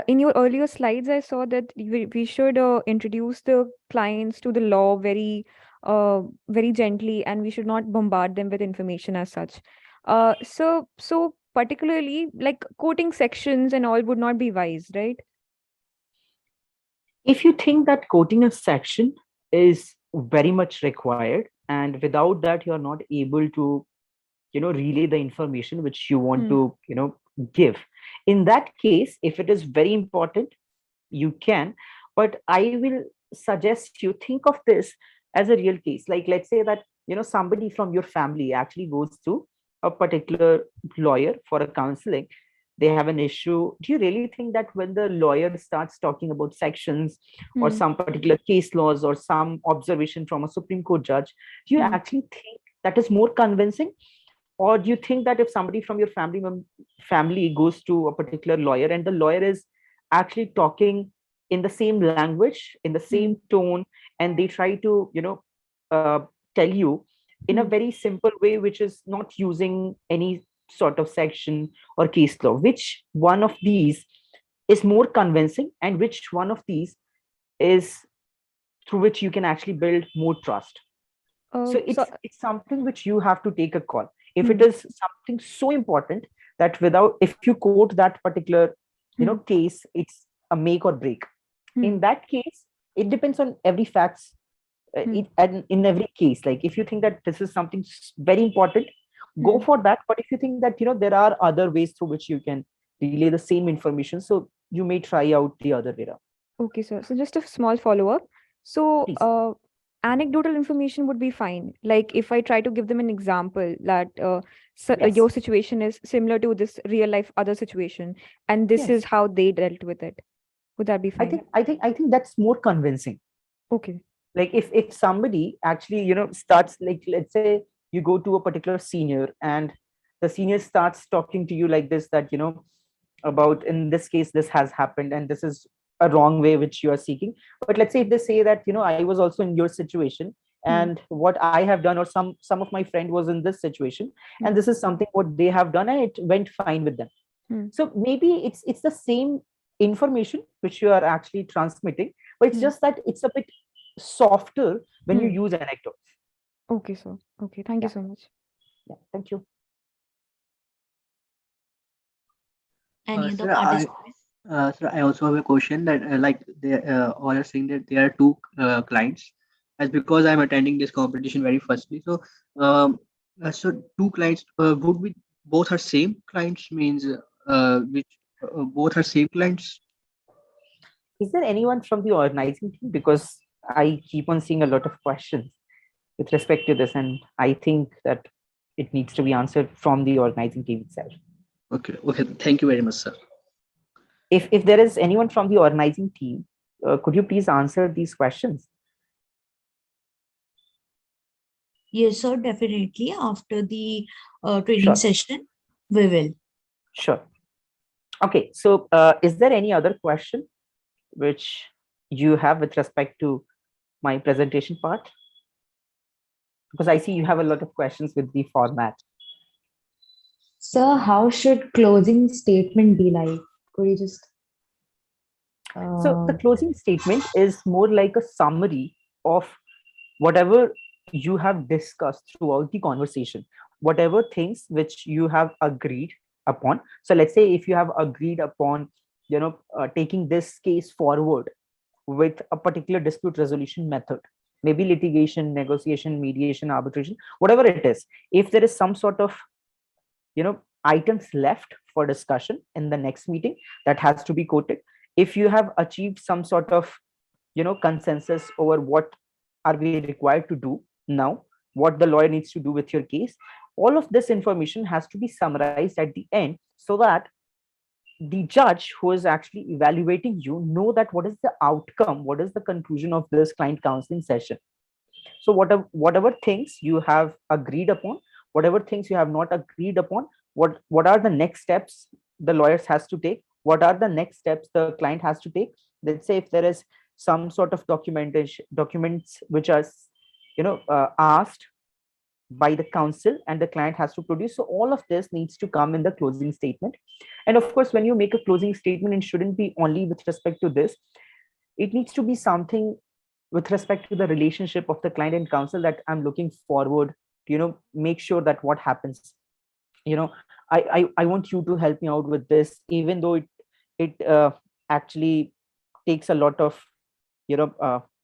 In your earlier slides, I saw that we should introduce the clients to the law very gently, and we should not bombard them with information as such. So particularly like quoting sections and all would not be wise, right? If you think that quoting a section is very much required, and without that you're not able to relay the information which you want to give, in that case, if it is very important, you can. But I will suggest you think of this as a real case. Like, let's say that somebody from your family actually goes to a particular lawyer for a counseling. They have an issue. Do you really think that when the lawyer starts talking about sections or some particular case laws or some observation from a Supreme Court judge, do you actually think that is more convincing? Or do you think that if somebody from your family goes to a particular lawyer and the lawyer is actually talking in the same language, in the same tone, and they try to tell you in a very simple way, which is not using any sort of section or case law, which one of these is more convincing, and which one of these is through which you can actually build more trust? So it's something which you have to take a call. If it is something so important that if you quote that particular case, it's a make or break. In that case, it depends on every facts and in every case. Like, if you think that this is something very important, go for that. But if you think that there are other ways through which you can relay the same information, so you may try out the other way around. Okay, sir. So just a small follow-up. So anecdotal information would be fine. Like if I try to give them an example that your situation is similar to this real life other situation, and this is how they dealt with it. Would that be fine? I think that's more convincing. Okay. Like if somebody actually starts, like, let's say you go to a particular senior and the senior starts talking to you like this, that, about, in this case, this has happened and this is a wrong way which you are seeking. But let's say if they say that, I was also in your situation, and what I have done, or some of my friend was in this situation, and this is something what they have done and it went fine with them. So maybe it's the same information which you are actually transmitting, but it's just that it's a bit softer when you use anecdotes. Okay, sir. Okay, thank you so much. Yeah, thank you. Any other Sir, participants? sir, I also have a question that like they all are saying that there are two clients, as because I'm attending this competition very firstly. So, so two clients would be both are same clients, means which both are same clients. Is there anyone from the organizing team? Because I keep on seeing a lot of questions with respect to this, and I think that it needs to be answered from the organizing team itself. Okay, okay. Thank you very much, sir. If there is anyone from the organizing team, could you please answer these questions? Yes, sir, definitely. After the training session, we will. Sure. Okay, so is there any other question which you have with respect to my presentation part? Because I see you have a lot of questions with the format. Sir, how should closing statement be like? Could you just So the closing statement is more like a summary of whatever you have discussed throughout the conversation, whatever things which you have agreed upon. So let's say if you have agreed upon, taking this case forward with a particular dispute resolution method, maybe litigation, negotiation, mediation, arbitration, whatever it is. If there is some sort of, items left for discussion in the next meeting, that has to be quoted. If you have achieved some sort of, consensus over what are we required to do now, what the lawyer needs to do with your case, all of this information has to be summarized at the end, so that the judge who is actually evaluating you know that what is the outcome, what is the conclusion of this client counseling session. So whatever things you have agreed upon, whatever things you have not agreed upon, what are the next steps the lawyers has to take, what are the next steps the client has to take. Let's say if there is some sort of documents which are asked by the counsel and the client has to produce, so all of this needs to come in the closing statement. And of course, when you make a closing statement, it shouldn't be only with respect to this, it needs to be something with respect to the relationship of the client and counsel, that I'm looking forward to, make sure that what happens, I want you to help me out with this, even though it actually takes a lot of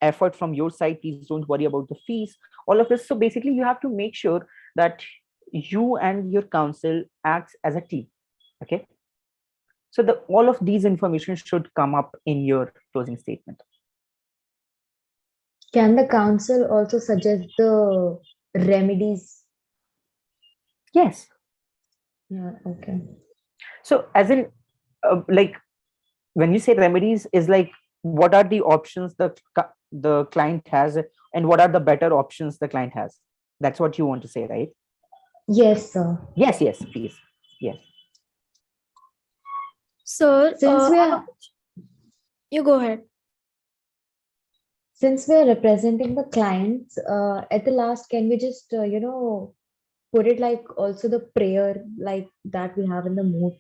effort from your side. Please don't worry about the fees, all of this. So basically you have to make sure that you and your counsel acts as a team. Okay, so all of these information should come up in your closing statement. Can the counsel also suggest the remedies? Yes. Yeah, okay. So as in like when you say remedies, is like what are the options the client has and what are the better options the client has. That's what you want to say, right? Yes, sir. Yes, please. Yes. So Since we are you go ahead. Since we're representing the clients, at the last, can we just put it like also the prayer like that we have in the moot?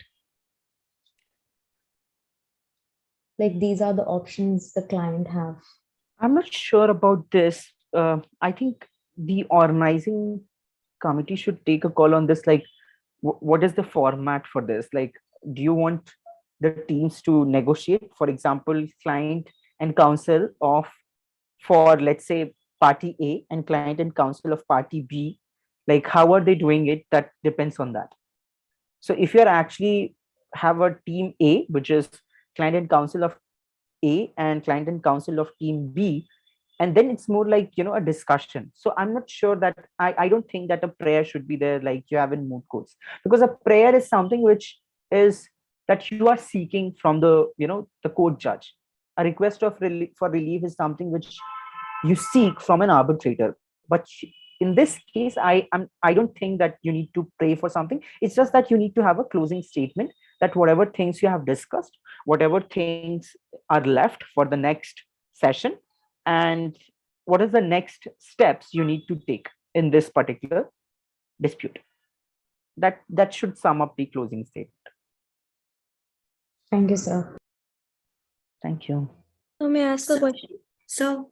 Like these are the options the client have. I'm not sure about this. I think the organizing committee should take a call on this. Like, what is the format for this? Like, do you want the teams to negotiate, for example, client and counsel for, let's say, party A and client and counsel of party B? Like, how are they doing it? That depends on that. So if you're actually have a team A, which is client and counsel of A and client and counsel of team B, and then it's more like a discussion. So I'm not sure that I don't think that a prayer should be there like you have in moot courts, because a prayer is something which is that you are seeking from the the court judge. A request of for relief is something which you seek from an arbitrator. But in this case, I don't think that you need to pray for something. It's just that you need to have a closing statement that whatever things you have discussed, whatever things are left for the next session, and what is the next steps you need to take in this particular dispute. That should sum up the closing statement. Thank you, sir. Thank you. So may I ask a question? So,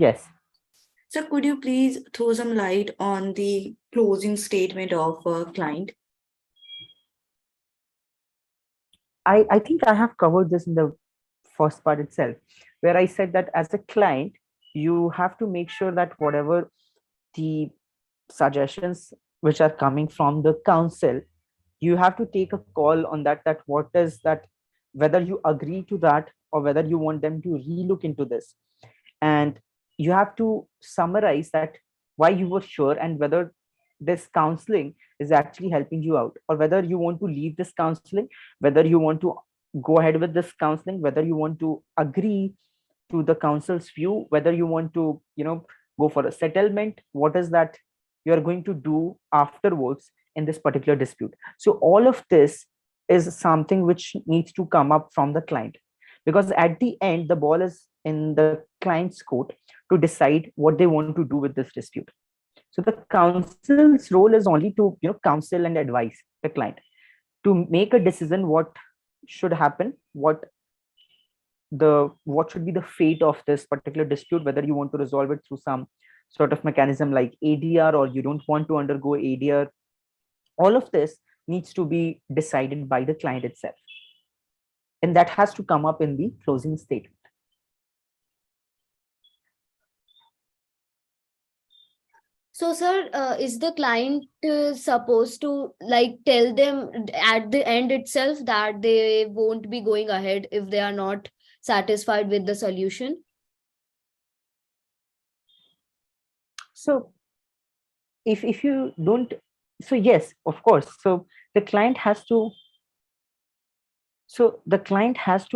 Yes. so could you please throw some light on the closing statement of a client? I think I have covered this in the first part itself, where I said that as a client, you have to make sure that whatever the suggestions which are coming from the council, you have to take a call on that, that what is that, whether you agree to that or whether you want them to relook into this. And you have to summarize that why you were sure and whether this counseling is actually helping you out, or whether you want to leave this counseling, whether you want to go ahead with this counseling, whether you want to agree to the council's view, whether you want to go for a settlement, what is that you are going to do afterwards in this particular dispute. So all of this is something which needs to come up from the client, because at the end the ball is in the client's court to decide what they want to do with this dispute. So the council's role is only to counsel and advise the client to make a decision what should happen, what should be the fate of this particular dispute, whether you want to resolve it through some sort of mechanism like ADR, or you don't want to undergo ADR. All of this needs to be decided by the client itself, and that has to come up in the closing statement. So, sir, is the client supposed to tell them at the end itself that they won't be going ahead if they are not satisfied with the solution? So if you don't, so yes, of course. So the client has to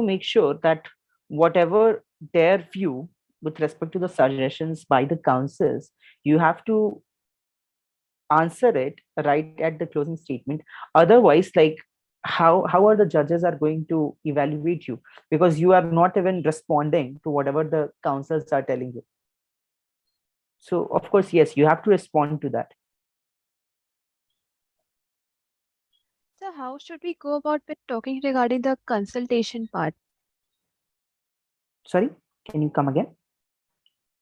make sure that whatever their view with respect to the suggestions by the councils, you have to answer it right at the closing statement. Otherwise, how are the judges are going to evaluate you, because you are not even responding to whatever the councils are telling you. So of course, yes, you have to respond to that. So how should we go about with talking regarding the consultation part? Sorry, can you come again?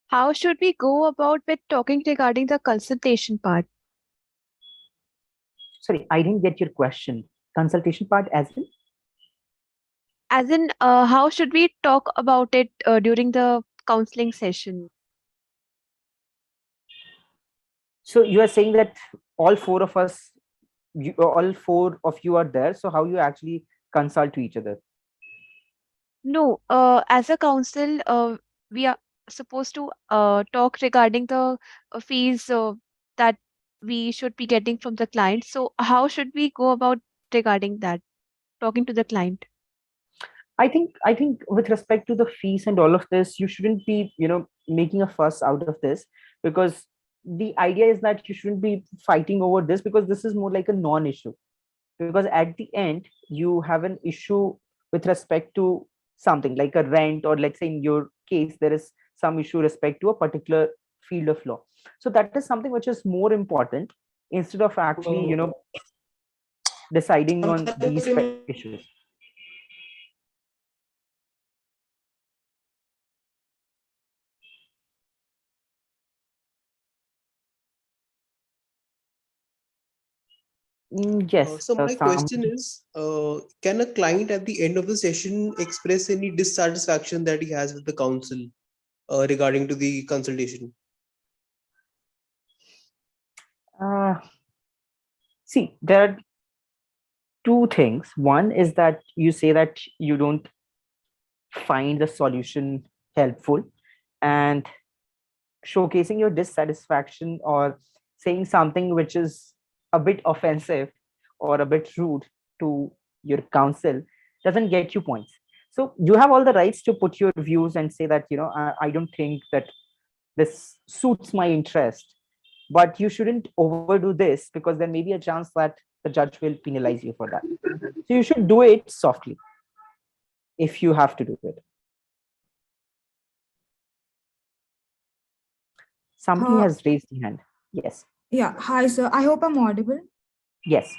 How should we go about with talking regarding the consultation part? Sorry, I didn't get your question. Consultation part as in? As in, how should we talk about it during the counseling session? So you are saying that all four of you are there. So how you actually consult to each other? No, as a council, we are supposed to talk regarding the fees that we should be getting from the client. So how should we go about regarding that, talking to the client? I think with respect to the fees and all of this, you shouldn't be making a fuss out of this, because the idea is that you shouldn't be fighting over this, because this is more like a non-issue. Because at the end you have an issue with respect to something like a rent, or let's say in your case there is some issue respect to a particular field of law. So that is something which is more important, instead of actually deciding on these issues. Yes. So my question is, can a client at the end of the session express any dissatisfaction that he has with the council regarding to the consultation? See, there are two things. One is that you say that you don't find the solution helpful, and showcasing your dissatisfaction or saying something which is a bit offensive or a bit rude to your counsel doesn't get you points. So you have all the rights to put your views and say that I don't think that this suits my interest, but you shouldn't overdo this because there may be a chance that the judge will penalize you for that. So you should do it softly if you have to do it. Somebody has raised the hand. Yes. Yeah, hi, sir. I hope I'm audible. Yes.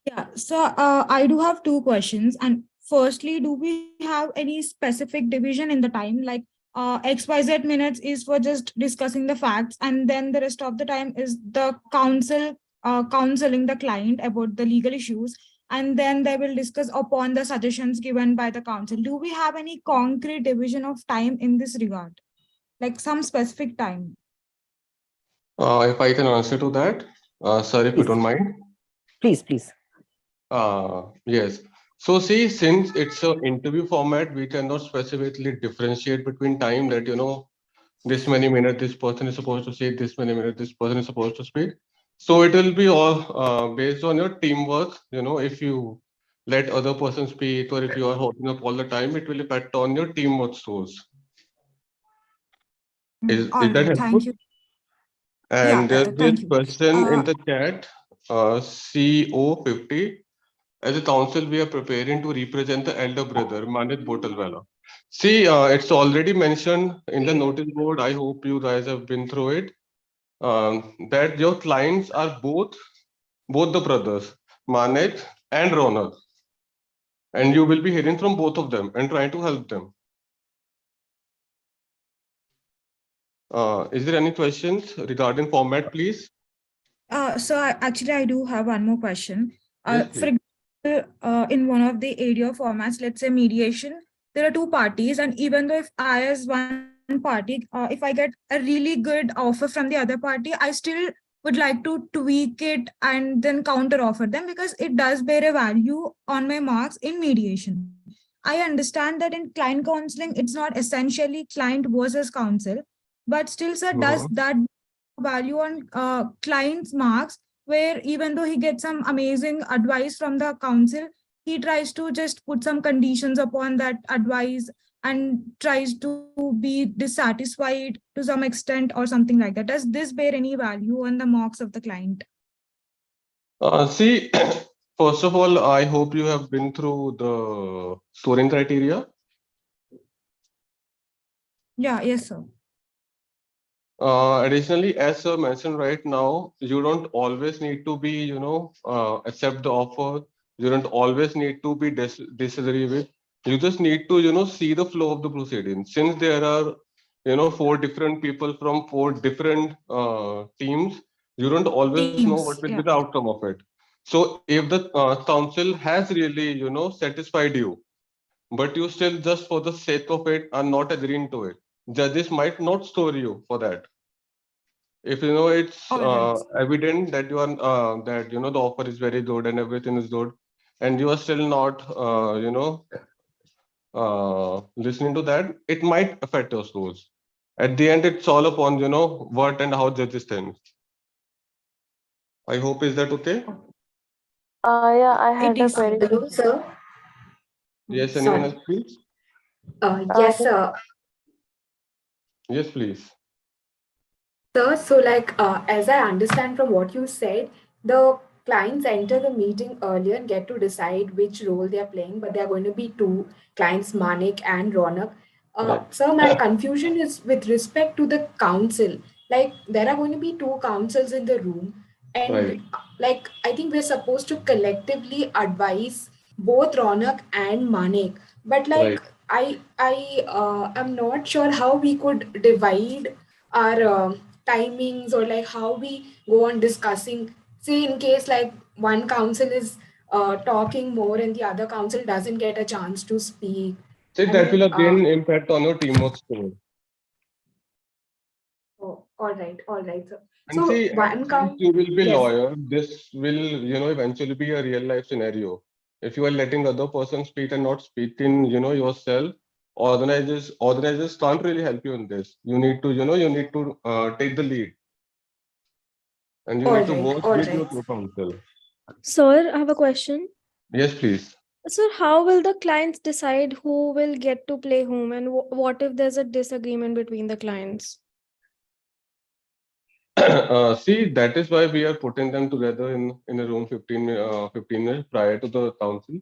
Yeah, so I do have two questions. And firstly, do we have any specific division in the time? Like XYZ minutes is for just discussing the facts, and then the rest of the time is the counsel counseling the client about the legal issues, and then they will discuss upon the suggestions given by the counsel. Do we have any concrete division of time in this regard? Like some specific time? If I can answer to that, sir, if you don't mind. Please, please. Yes. So see, since it's an interview format, we cannot specifically differentiate between time that, this many minutes this person is supposed to say, this many minutes this person is supposed to speak. So it will be all based on your teamwork. If you let other person speak or if you are holding up all the time, it will impact on your teamwork scores. Is that helpful? Thank you. And there's this thank you. question in the chat, CO50. As a council, we are preparing to represent the elder brother, Manit Botalwala. See, it's already mentioned in the notice board. I hope you guys have been through it. That your clients are both the brothers, Manit and Ronak. And you will be hearing from both of them and trying to help them. Is there any questions regarding format, please? Actually, I do have one more question. Yes, For example, in one of the area formats, let's say mediation, there are two parties, and even though if I as one party, if I get a really good offer from the other party, I still would like to tweak it and then counter offer them because it does bear a value on my marks in mediation. I understand that in client counseling, it's not essentially client versus counsel, but still, sir, does that value on client's marks, where even though he gets some amazing advice from the council, he tries to just put some conditions upon that advice and tries to be dissatisfied to some extent or something like that. Does this bear any value on the marks of the client? See, first of all, I hope you have been through the scoring criteria. Yeah, yes, sir. Additionally, as sir mentioned right now, you don't always need to be, accept the offer. You don't always need to be disagree with. You just need to, see the flow of the proceedings. Since there are, 4 different people from 4 different teams, you don't always know what will be the outcome of it. So if the council has really, satisfied you, but you still just for the sake of it are not agreeing to it, judges might not score you for that. If it's evident that you are that the offer is very good and everything is good, and you are still not listening to that, it might affect your scores. At the end, it's all upon what and how judges think. I hope, is that okay? Yeah, I had a query. Hello, sir. Yes, anyone else, please? Yes, sir. Yes, please. Sir, so as I understand from what you said, the clients enter the meeting earlier and get to decide which role they are playing, but there are going to be 2 clients, Manik and Ronak. Sir, my confusion is with respect to the council. Like, there are going to be 2 councils in the room, and I think we're supposed to collectively advise both Ronak and Manik. But I am not sure how we could divide our timings, or how we go on discussing, say in case one council is talking more and the other council doesn't get a chance to speak. See, that will again impact on your teamwork score. All right, sir. And so see, one you will be yes. lawyer. This will, eventually be a real life scenario. If you are letting other person speak and not speaking, yourself, organizers can't really help you in this. You need to, take the lead. And you need to work with your co-counsel. Sir, I have a question. Yes, please. Sir, how will the clients decide who will get to play whom, and what if there's a disagreement between the clients? See, that is why we are putting them together in a room 15 minutes prior to the council,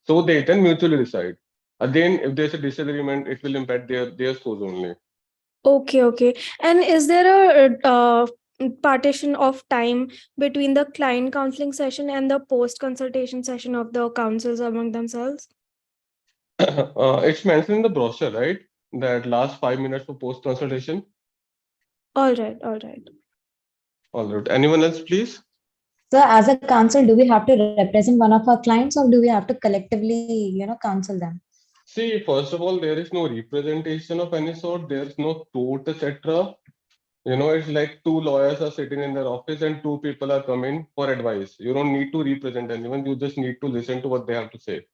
so they can mutually decide. Again, if there's a disagreement, it will impact their scores only. Okay, okay. And is there a partition of time between the client counseling session and the post consultation session of the councils among themselves? It's mentioned in the brochure, right? That last 5 minutes for post consultation. All right, all right. All right. Anyone else, please? So as a council, do we have to represent one of our clients or do we have to collectively, counsel them? See, first of all, there is no representation of any sort. There's no court, etc. It's like two lawyers are sitting in their office and two people are coming for advice. You don't need to represent anyone. You just need to listen to what they have to say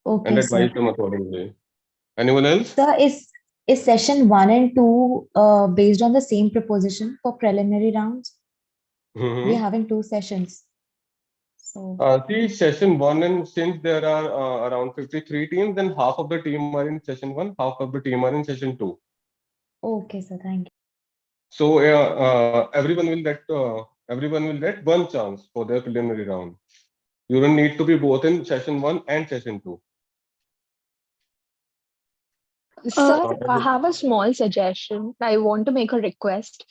and Okay, advise sir. them accordingly. Anyone else? Sir, is session 1 and 2 based on the same proposition for preliminary rounds? We are having 2 sessions. So See, session 1, and since there are around 53 teams, then half of the team are in session 1, half of the team are in session 2. okay, sir, thank you. So everyone will get one chance for their preliminary round. You don't need to be both in session 1 and session 2. Sir, I have a small suggestion. I want to make a request.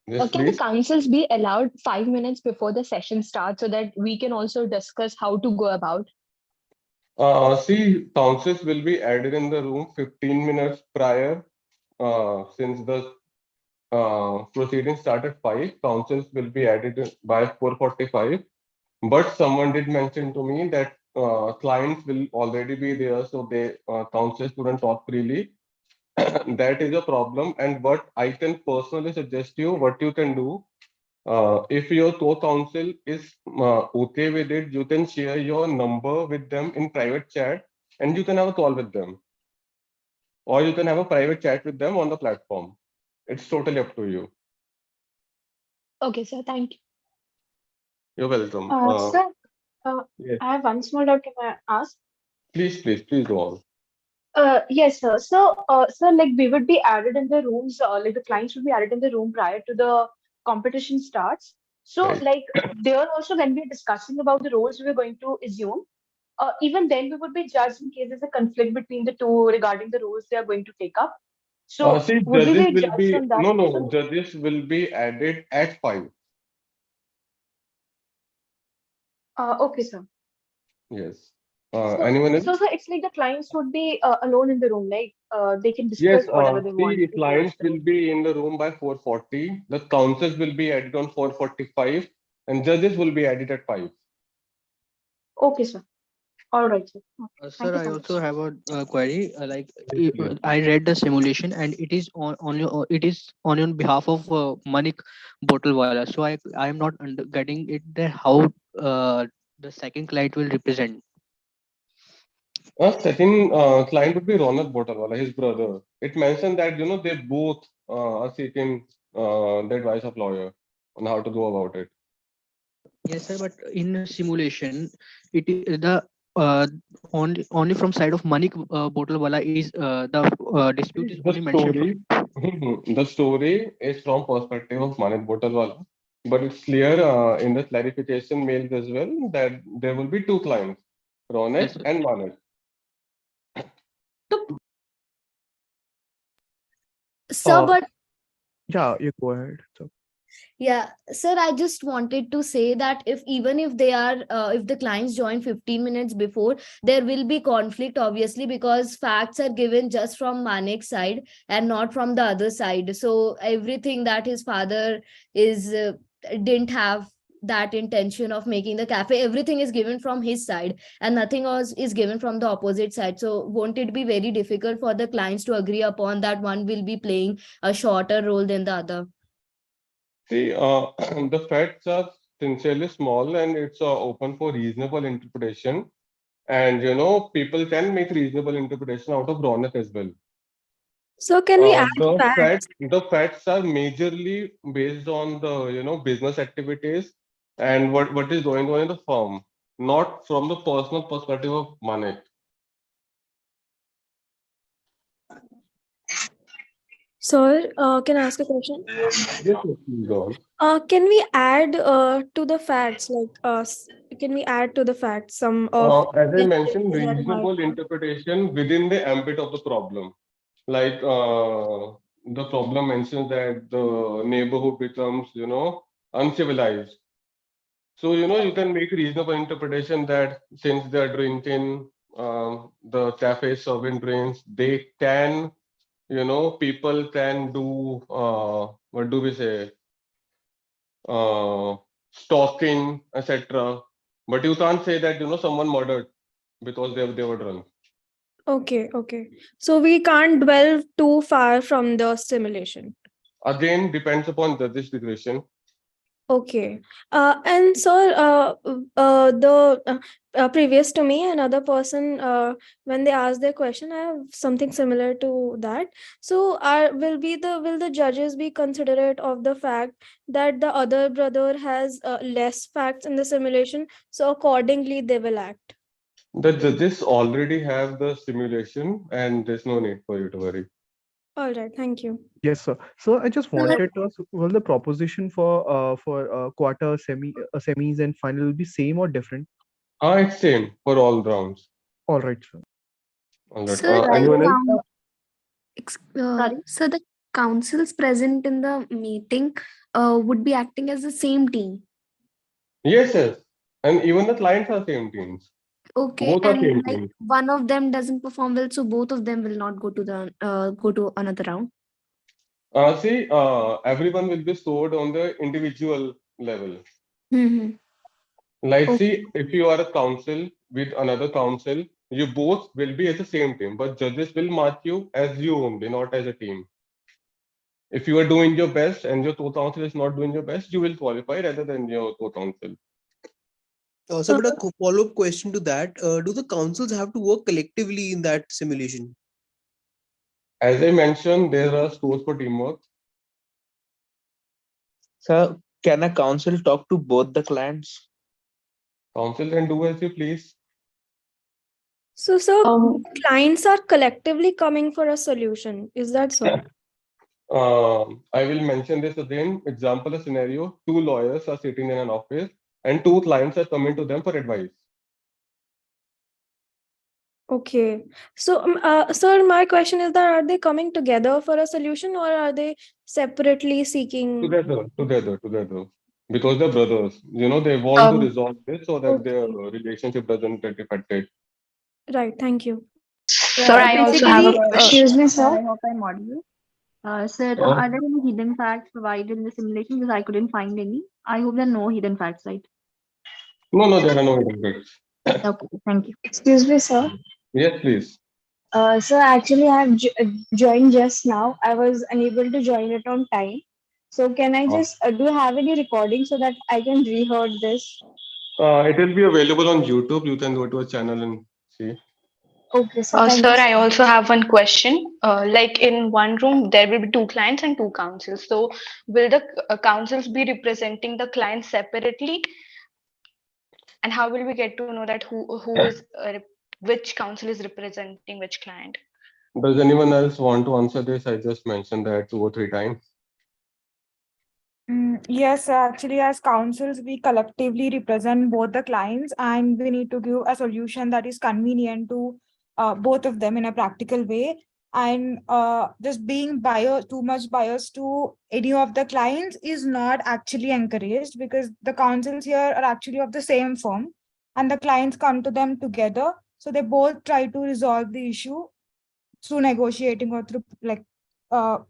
Yes, Can the please. councils be allowed 5 minutes before the session starts so that we can also discuss how to go about? See, councils will be added in the room 15 minutes prior. Since the proceedings start at 5, councils will be added by 4:45. But someone did mention to me that clients will already be there, so they councils couldn't talk freely. That is a problem. And what I can personally suggest you, what you can do, if your co-counsel is okay with it, you can share your number with them in private chat and you can have a call with them. Or you can have a private chat with them on the platform. It's totally up to you. Okay, sir. Thank you. You're welcome. Sir, Yes. I have one small doubt. Can I ask? Please go on. Yes, sir. So, sir, like we would be added in the rooms, like the clients would be added in the room prior to the competition starts. So, Right. like there also when we're discussing about the roles we're going to assume, even then we would be judged in case there's a conflict between the two regarding the roles they are going to take up. So, See, would we judges be will judged be on that no, also? judges will be added at 5. Okay, sir. Yes. So, Anyone else? so it's like the clients would be alone in the room, like they can Yes, discuss whatever they want see, towards clients the will room. be in the room by 4:40. The councils will be added on 4:45, and judges will be added at 5. Okay, sir. All right, sir. Okay. Thank Sir, you I so also much. have a query. Yes. I read the simulation, and it is it is on behalf of Manik Bottlewala. So I am not getting it that how the second client will represent. Second client would be Ronak Botawala, his brother. It mentioned that they both are seeking the advice of lawyer on how to go about it. Yes, sir. But in a simulation, it is the only from side of Manik Bottlewala is the dispute is The only mentioned from. story, the story is from perspective of Manik Botawala, but it's clear in the clarification mails as well that there will be two clients, Yes, Ronak sir. and Manik. So, but Yeah, you go ahead. So, yeah, sir, I just wanted to say that even if they are, if the clients join 15 minutes before, there will be conflict, obviously, because facts are given just from Manik's side and not from the other side. So everything that his father is didn't have that intention of making the cafe, everything is given from his side and nothing else is given from the opposite side. So won't it be very difficult for the clients to agree upon that one will be playing a shorter role than the other? See, the facts are sincerely small and it's open for reasonable interpretation. And people can make reasonable interpretation out of Ronak as well. So can we add The facts are majorly based on the business activities and what is going on in the firm, not from the personal perspective of Manik. Sir, can I ask a question? Yes, yes, please go Can we add to the facts, can we add to the facts some of on. As I the mentioned, that might reasonable interpretation within the ambit of the problem. Like the problem mentions that the neighborhood becomes, uncivilized. So, you can make reasonable interpretation that since they're drinking, the cafe is serving drinks, they can, people can do, what do we say, stalking, etc. But you can't say that, someone murdered because they were drunk. Okay, okay. So we can't dwell too far from the simulation. Again, depends upon judge's discretion. Okay. And sir, previous to me, another person, when they ask their question, I have something similar to that. So, will the judges be considerate of the fact that the other brother has less facts in the simulation? So, accordingly, they will act. The judges already have the simulation, and there's no need for you to worry. All right. Thank you. Yes, sir. So I just wanted to ask, will the proposition for quarter, semis, and final will be same or different? It's same for all rounds. All right, sir. All right. So Anyone else? so the councils present in the meeting would be acting as the same team. Yes, yes. And even the clients are same teams. Okay, Both are and same like teams. one of them doesn't perform well, so both of them will not go to the go to another round. See, everyone will be scored on the individual level. Mm-hmm. Like, Okay. see, if you are a council with another council, you both will be as the same team, but judges will mark you as you only, not as a team. If you are doing your best and your co-council is not doing your best, you will qualify rather than your co-council. So, but a follow-up question to that: do the councils have to work collectively in that simulation? As I mentioned, there are scores for teamwork. So, can a council talk to both the clients? Council can do as you please. So, clients are collectively coming for a solution. Is that so? I will mention this again. Example, a scenario: two lawyers are sitting in an office, and two clients are coming to them for advice. Okay. So, sir, my question is that are they coming together for a solution or are they separately seeking? Together. Because they're brothers. They want to resolve this so that their relationship doesn't get affected. Right. Thank you. Sir, I also have a question. Excuse me, I sir. hope I'm audible. Sir, Oh. are there any hidden facts provided in the simulation? Because I couldn't find any. I hope there are no hidden facts, right? No, there are no hidden facts. Okay, thank you. Excuse me, sir. Yes, please. Sir, actually, I have joined just now. I was unable to join it on time. So, can I just do you have any recording so that I can reheard this? It will be available on YouTube. You can go to a channel and see. Okay, sir. Thank Sir, you. I also have one question. Like in one room, there will be two clients and two councils. So, will the councils be representing the clients separately? And how will we get to know that who is which council is representing which client? Does anyone else want to answer this? I just mentioned that 2 or 3 times. Yes, actually, as councils, we collectively represent both the clients and we need to give a solution that is convenient to both of them in a practical way. And just being too much biased to any of the clients is not actually encouraged because the councils here are actually of the same firm and the clients come to them together. So they both try to resolve the issue through negotiating or through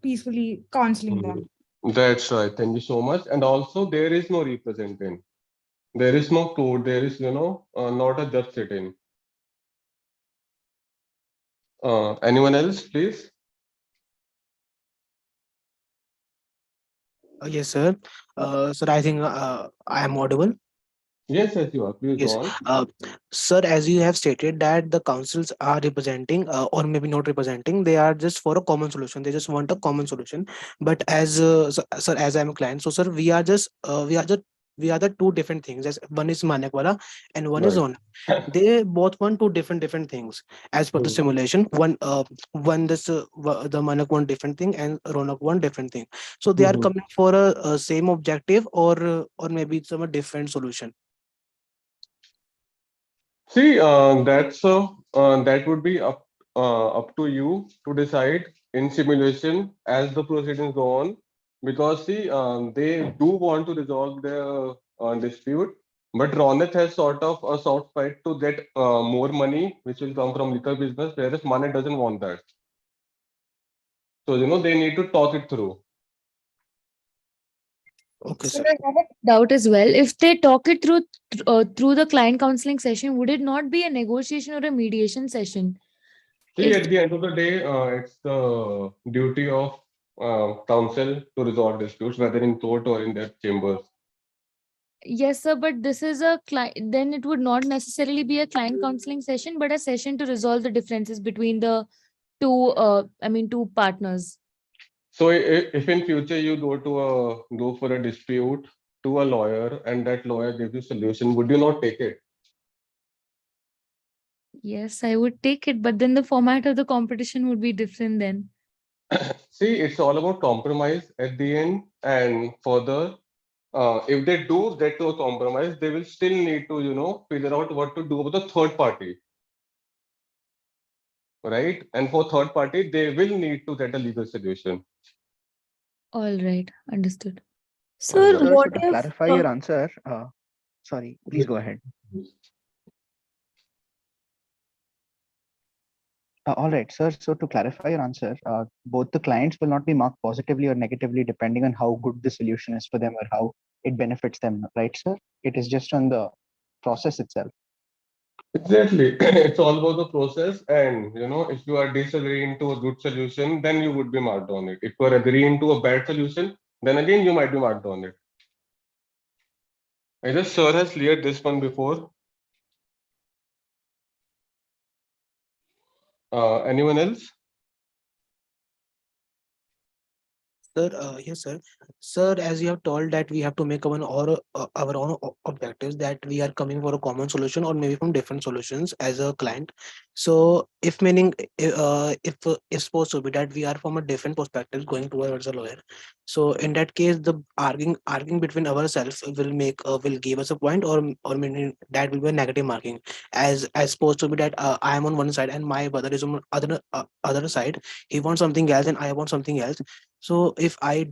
peacefully counseling them. That's right. Thank you so much. And also, there is no representing. There is no court. There is, not a judge sitting. Anyone else, please? Yes, sir. Sir, I think I am audible. Yes, you are. Please Yes. go on. Sir, as you have stated that the councils are representing or maybe not representing, they are just for a common solution. They just want a common solution. But as sir, as I'm a client, so sir, we are just we are the two different things. As one is Manekwala and one is Right. Ronak. They both want two different things as per the simulation. One the Manak want different thing and Ronak want different thing. So they are coming for a same objective or maybe some a different solution. See, that would be up to you to decide in simulation as the proceedings go on, because see, they do want to resolve their dispute, but Ronak has sort of a soft fight to get more money, which will come from liquor business, whereas Manek doesn't want that. So they need to talk it through. Okay, So sir. I have a doubt as well. If they talk it through the client counseling session, would it not be a negotiation or a mediation session? See, If at the end of the day, it's the duty of counsel to resolve disputes, whether in court or in their chambers. Yes, sir, but this is a client, then it would not necessarily be a client counseling session, but a session to resolve the differences between the two partners. So if in future you go for a dispute to a lawyer and that lawyer gives you solution, would you not take it? Yes, I would take it, but then the format of the competition would be different then. See, it's all about compromise at the end, and further, if they do get to a compromise, they will still need to figure out what to do with the third party, right? And for third party, they will need to get a legal solution. All right, understood. Sir, Alright. what So to if clarify your answer, sorry, please go ahead. All right, sir. So to clarify your answer, both the clients will not be marked positively or negatively depending on how good the solution is for them or how it benefits them, right, sir? It is just on the process itself. Exactly. It's all about the process, and if you are disagreeing to a good solution, then you would be marked on it. If you are agreeing to a bad solution, then again you might be marked on it. I guess sir has cleared this one before. Anyone else? Sir, yes, sir. Sir, as you have told that we have to make our own objectives, that we are coming for a common solution or maybe from different solutions as a client. So, if meaning if it's supposed to be that we are from a different perspective going towards a lawyer, so in that case, the arguing between ourselves will give us a point, or meaning that will be a negative marking, as supposed to be that I am on one side and my brother is on other side. He wants something else and I want something else. So if I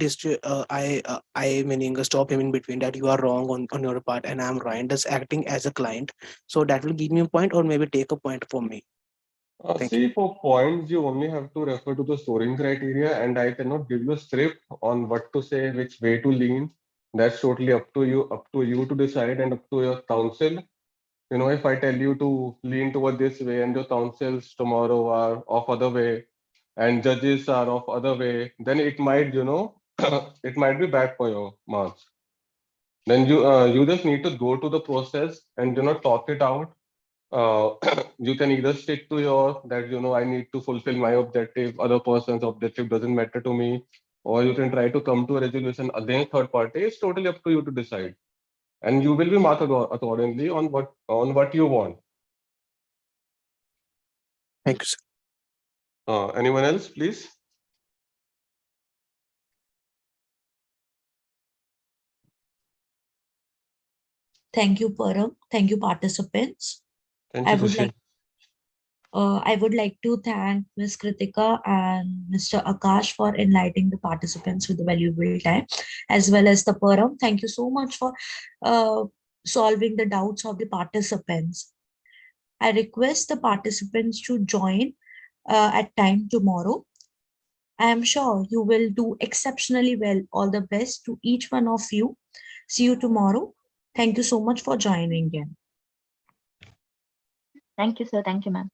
meaning stop him in between that you are wrong on your part and I'm right, just acting as a client. So that will give me a point or maybe take a point for me. Thank you. See, for points, you only have to refer to the scoring criteria, and I cannot give you a script on what to say, which way to lean. That's totally up to you to decide, and up to your counsel. If I tell you to lean toward this way, and your counsels tomorrow are of other way, and judges are of other way, then it might, it might be bad for your marks. Then you just need to go to the process and talk it out. You can either stick to your that I need to fulfill my objective, other person's objective doesn't matter to me, or you can try to come to a resolution against third party. It's totally up to you to decide, and you will be marked accordingly on what you want. Thank you, sir. Anyone else, please? Thank you, Param. Thank you, participants. Thank I you, would Sushi. like I would like to thank Ms. Kritika and Mr. Akash for enlightening the participants with the valuable time, as well as the Param. Thank you so much for solving the doubts of the participants. I request the participants to join at time tomorrow. I am sure you will do exceptionally well. All the best to each one of you. See you tomorrow. Thank you so much for joining in. Thank you, sir. Thank you, ma'am.